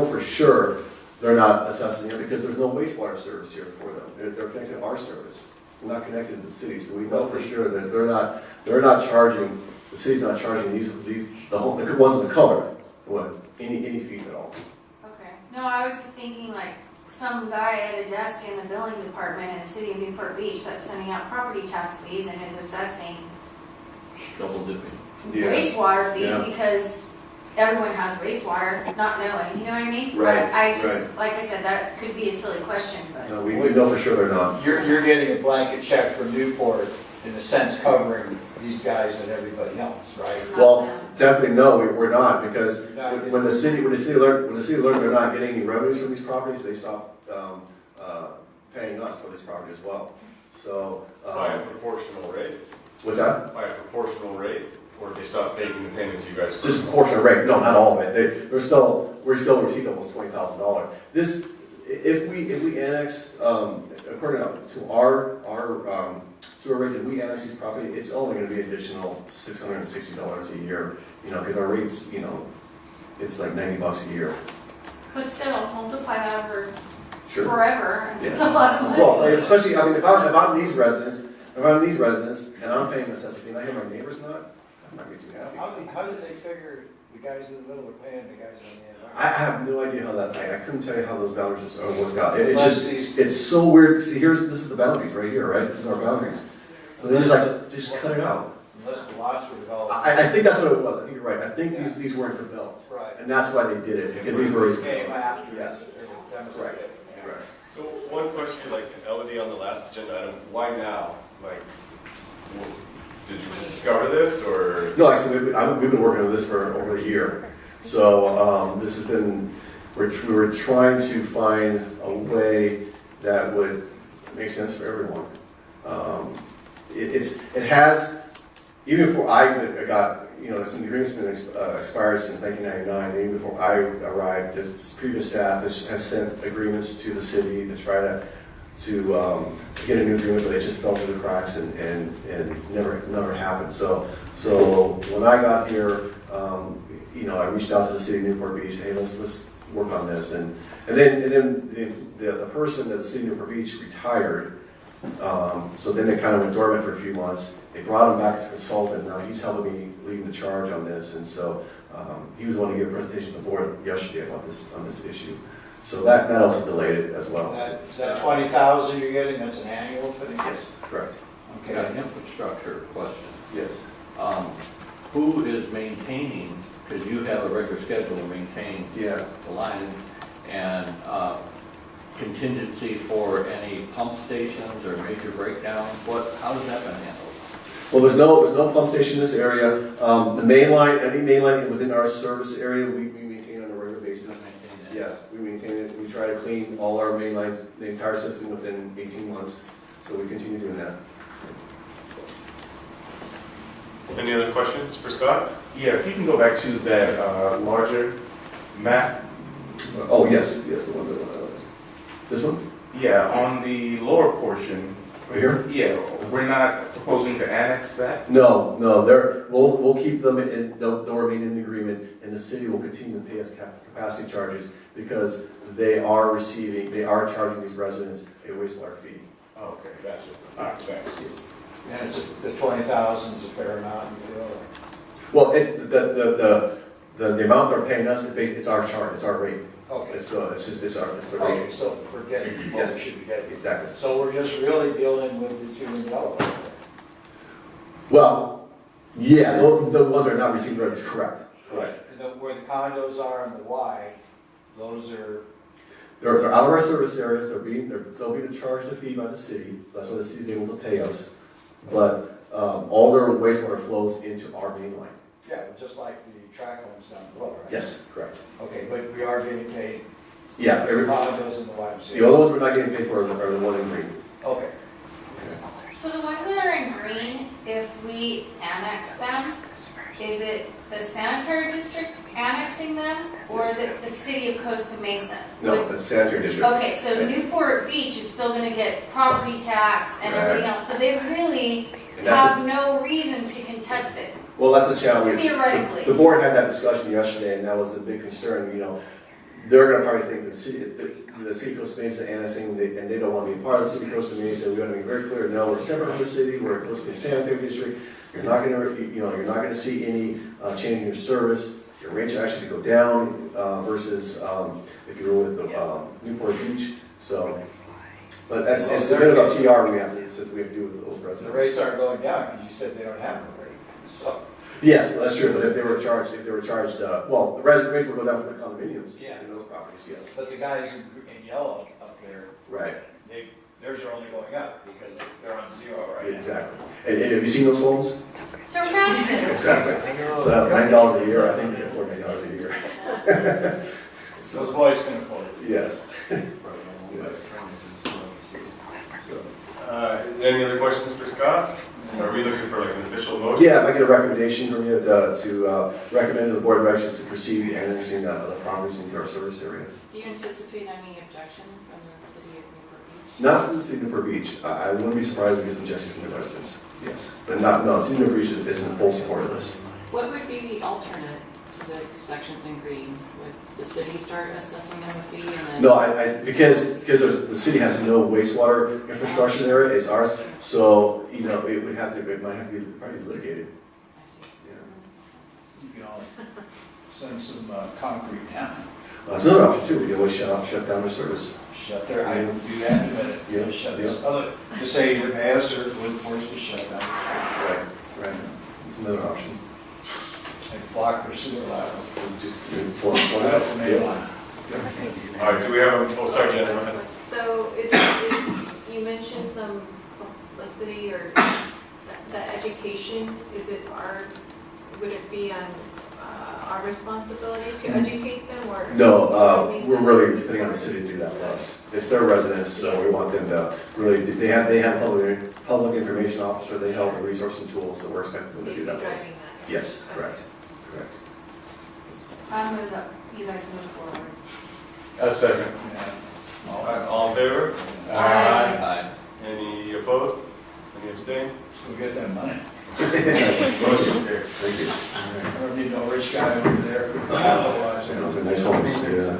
for sure they're not assessing it because there's no wastewater service here for them. They're connected to our service. We're not connected to the city, so we know for sure that they're not charging. The city's not charging the ones in the color any fees at all. Okay. No, I was just thinking like some guy at a desk in the billing department in the city of Newport Beach that's sending out property tax fees and is assessing Double dipping. Yeah. wastewater fees Yeah. because everyone has wastewater, not knowing, you know what I mean? Right, I just, right. like I said, that could be a silly question, but. No, we know for sure they're not. You're getting a blanket check from Newport, in a sense covering these guys and everybody else, right? not Well, them. definitely no, we're not, because No, when the city learned they're not getting any revenues from these properties, they stopped paying us for this property as well. So, By a proportional rate? what's that? By a proportional rate? Or they stop making the payment to you guys? Just proportionate rate, no, not all of it. We still received almost $20,000. This, if we annex, according to our sewer rates, if we annex these property, it's only going to be additional $660 a year, because our rates, it's like $90 a year. But still, multiply that over Sure. forever, and it's a Yeah. lot of money. Well, especially, if I'm these residents, and I'm paying assessment fee, and I hear my neighbors not, I'm not going to be too happy. How did they figure the guys in the middle are paying the guys on the end? I have no idea how that, I couldn't tell you how those boundaries are worked out. It's Unless just, these- it's so weird. See, this is the boundaries right here, right? This is our boundaries. So they just cut it out. Unless the lots were developed. I think that's what it was. I think you're right. I think these weren't developed. Right. And that's why they did it, because these were. These came after. Yes. That was Right. it. Right. So one question, like Elodie on the last agenda item, why now? Like, did you just discover this, or? No, actually, we've been working on this for over a year. So this has been, we were trying to find a way that would make sense for everyone. It has, even before I got, this agreement's been expired since 1999, and even before I arrived, the previous staff has sent agreements to the city to try to get a new agreement, but it just fell through the cracks and never happened. So when I got here, I reached out to the city of Newport Beach. Hey, let's work on this. And then the person at the city of Newport Beach retired. So then they kind of went dormant for a few months. They brought him back as a consultant. Now he's helping me leading the charge on this. And so he was the one to give a presentation to the board yesterday about this issue. So that also delayed it as well. That 20,000 you're getting, that's an annual fee? Yes, correct. I got an infrastructure question. Yes. Who is maintaining, because you have a regular schedule to maintain Yeah. the line, and contingency for any pump stations or major breakdowns? How has that been handled? Well, there's no pump station in this area. The main line, any main line within our service area, we maintain on a regular basis. Yes, we maintain it. We try to clean all our main lines, the entire system within 18 months. So we continue doing that. Any other questions for Scott? Yeah, if you can go back to that larger map. Oh, yes, the one that, this one? Yeah, on the lower portion, Right here? Yeah, we're not proposing to annex that? No, we'll keep them they'll remain in the agreement, and the city will continue to pay us capacity charges because they are charging these residents a wastewater fee. Oh, okay, gotcha. All right, thanks. And it's, the 20,000 is a fair amount, you feel? Well, it's the amount they're paying us, it's our charge, it's our rate. Okay. It's the rate. Okay, so we're getting what Yes. we should be getting. Exactly. So we're just really dealing with the two developers. Well, yeah, the ones that are not receiving rent is correct. Correct. And where the condos are and the Y, those are, They're out of our service areas, they're still being charged a fee by the city, that's why the city's able to pay us. But all their wastewater flows into our main line. yeah, just like the track homes down below, right? Yes, correct. Okay, but we are getting paid, Yeah, the condos and the YMCA. the only ones we're not getting paid for are the one in green. Okay. So the ones that are in green, if we annex them, is it the sanitary district annexing them, or is it the city of Costa Mesa? No, it's sanitary district. Okay, so Newport Beach is still gonna get property tax and everything else, so they really And that's have no reason to contest it. Well, that's the challenge. Theoretically. The board had that discussion yesterday, and that was the big concern, they're gonna probably think the city of Costa Mesa annexing, and they don't wanna be a part of the city of Costa Mesa. We wanna be very clear, no, we're separate from the city, we're a Costa Mesa sanitary district. You're not gonna see any change in your service. Your rates are actually go down versus if you were with Newport Beach. So, but it's a bit of a PR we have to do with those residents. The rates aren't going down because you said they don't have a rate, so. Yes, well, that's true, but if they were charged, well, the rates would go down for the condominiums Yeah. in those properties, yes. But the guys in yellow up there, Right, theirs are only going up because they're on zero right now. exactly. And have you seen those homes? So massive. Exactly. $9 a year, I think you can afford $9 a year. Those boys can afford it. Yes. Yes. Any other questions for Scott? Are we looking for like an official motion? Yeah, if I get a recommendation from you to recommend to the board of directors to proceed annexing the properties into our service area. Do you anticipate any objection from the city of Newport Beach? Not from the city of Newport Beach. I wouldn't be surprised if we get some objections from the residents. Yes, but no, the city of Newport Beach is in full support of this. What would be the alternate to the sections in green? Would the city start assessing them a fee and then? No, because the city has no wastewater infrastructure in the area, it's ours, so, it might have to be probably litigated. I see. You can only send some concrete down. That's another option too, we can always shut down their service. Shut their, I would do that in a minute. Yeah, Shut yeah. this other, just say either pay us or we're forced to shut down. Right. It's another option. Like block or sewer line. Right Out the main line. All right, do we have a, sorry, Jenna, go ahead. So you mentioned some publicity or that education, would it be on our responsibility to educate them or? No, we're really depending on the city to do that for us. It's their residents, so we want them to really, they have a public information officer, they help with resources and tools, so we're expecting them to do that for us. Driving that. Yes, correct. I move that you guys move forward. A second. Yeah. All in favor? Aye. Any opposed? Any abstain? We'll get that money. Motion carried. Thank you. I don't need no rich guy over there. Otherwise, Those are nice homes, yeah.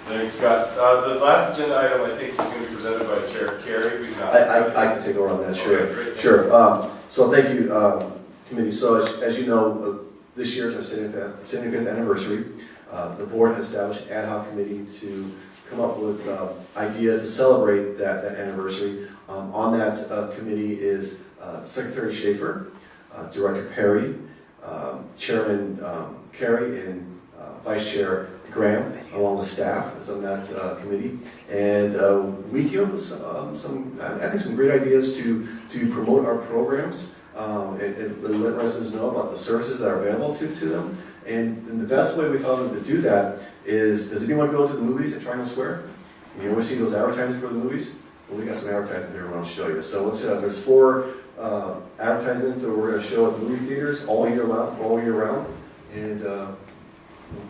Thanks, Scott. The last agenda item, I think, is going to be presented by Chair Carey, who's not. I can take over on that, Okay, sure. great. Sure. So thank you, committee. So as you know, this year is our 75th anniversary. The board has established an ad hoc committee to come up with ideas to celebrate that anniversary. On that committee is Secretary Schaefer, Director Perry, Chairman Carey, and Vice Chair Graham, along with staff, is on that committee. And we came up with some great ideas to promote our programs and let residents know about the services that are available to them. And the best way we found to do that is, does anyone go to the movies at Triangle Square? You always see those advertisements for the movies? Well, we got some advertisements here we want to show you. So let's there's 4 advertisements that we're going to show at the movie theaters all year round. And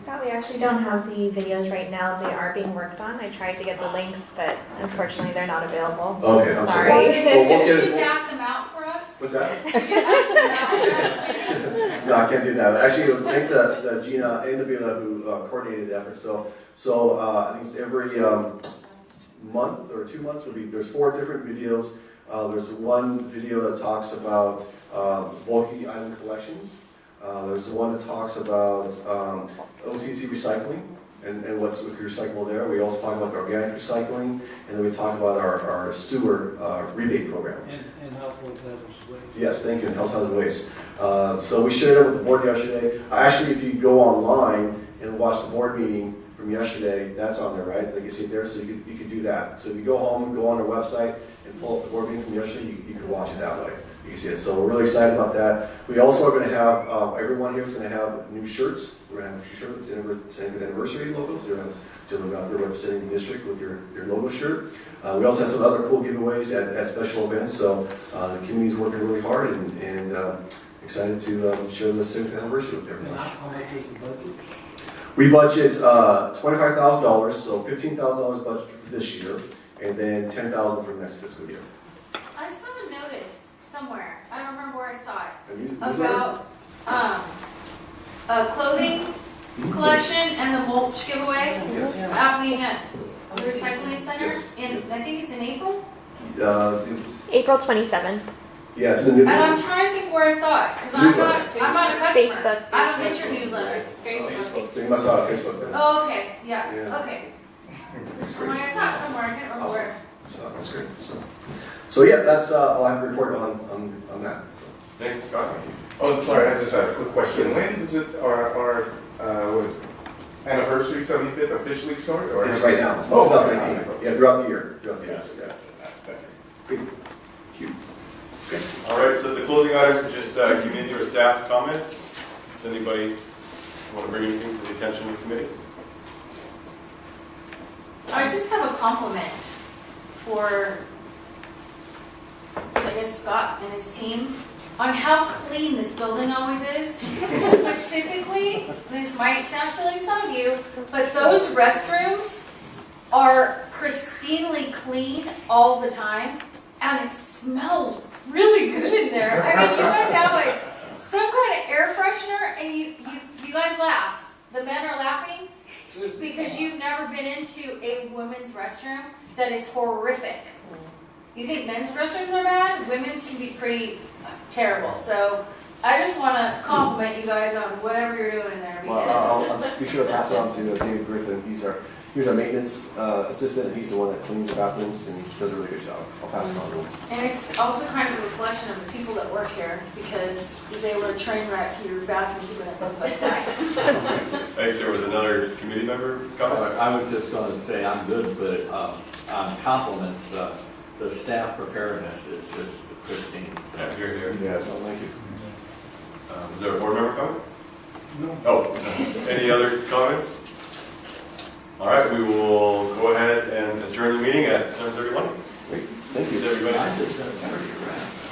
Scott, we actually don't have the videos right now. They are being worked on. I tried to get the links, but unfortunately they're not available. Okay, I'm sorry. Sorry. Well, we'll Could get you it. just act them out for us? What's that? Could you act them out for us? No, I can't do that. Actually, it was thanks to Gina and Nabila who coordinated the effort. So I think it's every month or 2 months there's 4 different videos. There's one video that talks about bulky item collections. There's one that talks about OCC recycling and what's recyclable there. We also talk about organic recycling, and then we talk about our sewer rebate program. And household hazardous waste. Yes, thank you, and household waste. So we shared it with the board yesterday. Actually, if you go online and watch the board meeting from yesterday, that's on there, right? Like you see it there, so you could do that. So if you go home and go on our website and pull up the board meeting from yesterday, you can watch it that way. You can see it. So we're really excited about that. We also are going to have, everyone here is going to have new shirts. We're going to have a shirt that's same with anniversary logos. You're going to look out there representing the district with your logo shirt. We also have some other cool giveaways at special events. So the community's working really hard and excited to share the 7th anniversary with everyone. How much is the budget? We budget $25,000, so $15,000 budget for this year, and then $10,000 for next fiscal year. I saw a notice somewhere, I don't remember where I saw it, And these- about a clothing collection and the mulch giveaway Yes. happening at the recycling center Yes. in, I think it's in April. April 27th. Yeah, it's in the new. And I'm trying to think where I saw it, because I'm not a customer. Facebook. I don't get your newsletter. Facebook. You must have Facebook then. Oh, okay, yeah, Yeah. okay. That's I'm like, great. I saw it somewhere, I can't remember where. So that's great. So yeah, that's all I have to report on that. Thanks, Scott. Oh, I'm sorry, I just had a quick question. When does our anniversary 75th officially start? Or It's right now. It's Oh, 2019. okay. Yeah, throughout the year. Yeah. Great. Cute. All right, so the closing items are just committee or staff comments. Does anybody want to bring anything to the attention of the committee? I just have a compliment for, I guess, Scott and his team on how clean this building always is. Specifically, this might sound silly to some of you, but those restrooms are pristinely clean all the time, and it smells really good in there. I mean, you guys have like some kind of air freshener, and you guys laugh. The men are laughing because you've never been into a women's restroom that is horrific. You think men's restrooms are bad? Women's can be pretty terrible. So I just want to compliment you guys on whatever you're doing in there. Because I'll be sure to pass it on to David Griffin. He's our maintenance assistant, and he's the one that cleans the bathrooms, and he does a really good job. I'll pass it on to him. And it's also kind of a reflection of the people that work here, because they were train wreck your bathrooms wouldn't look like that. I think there was another committee member comment. I was just going to say I'm good, but on compliments, the staff preparedness is just pristine. Yeah, here. Yes, thank you. Is there a board member comment? No. Oh, any other comments? All right, we will go ahead and adjourn the meeting at 7:31. Great, thank you. Thanks, everybody. I just said, "Carry your ass."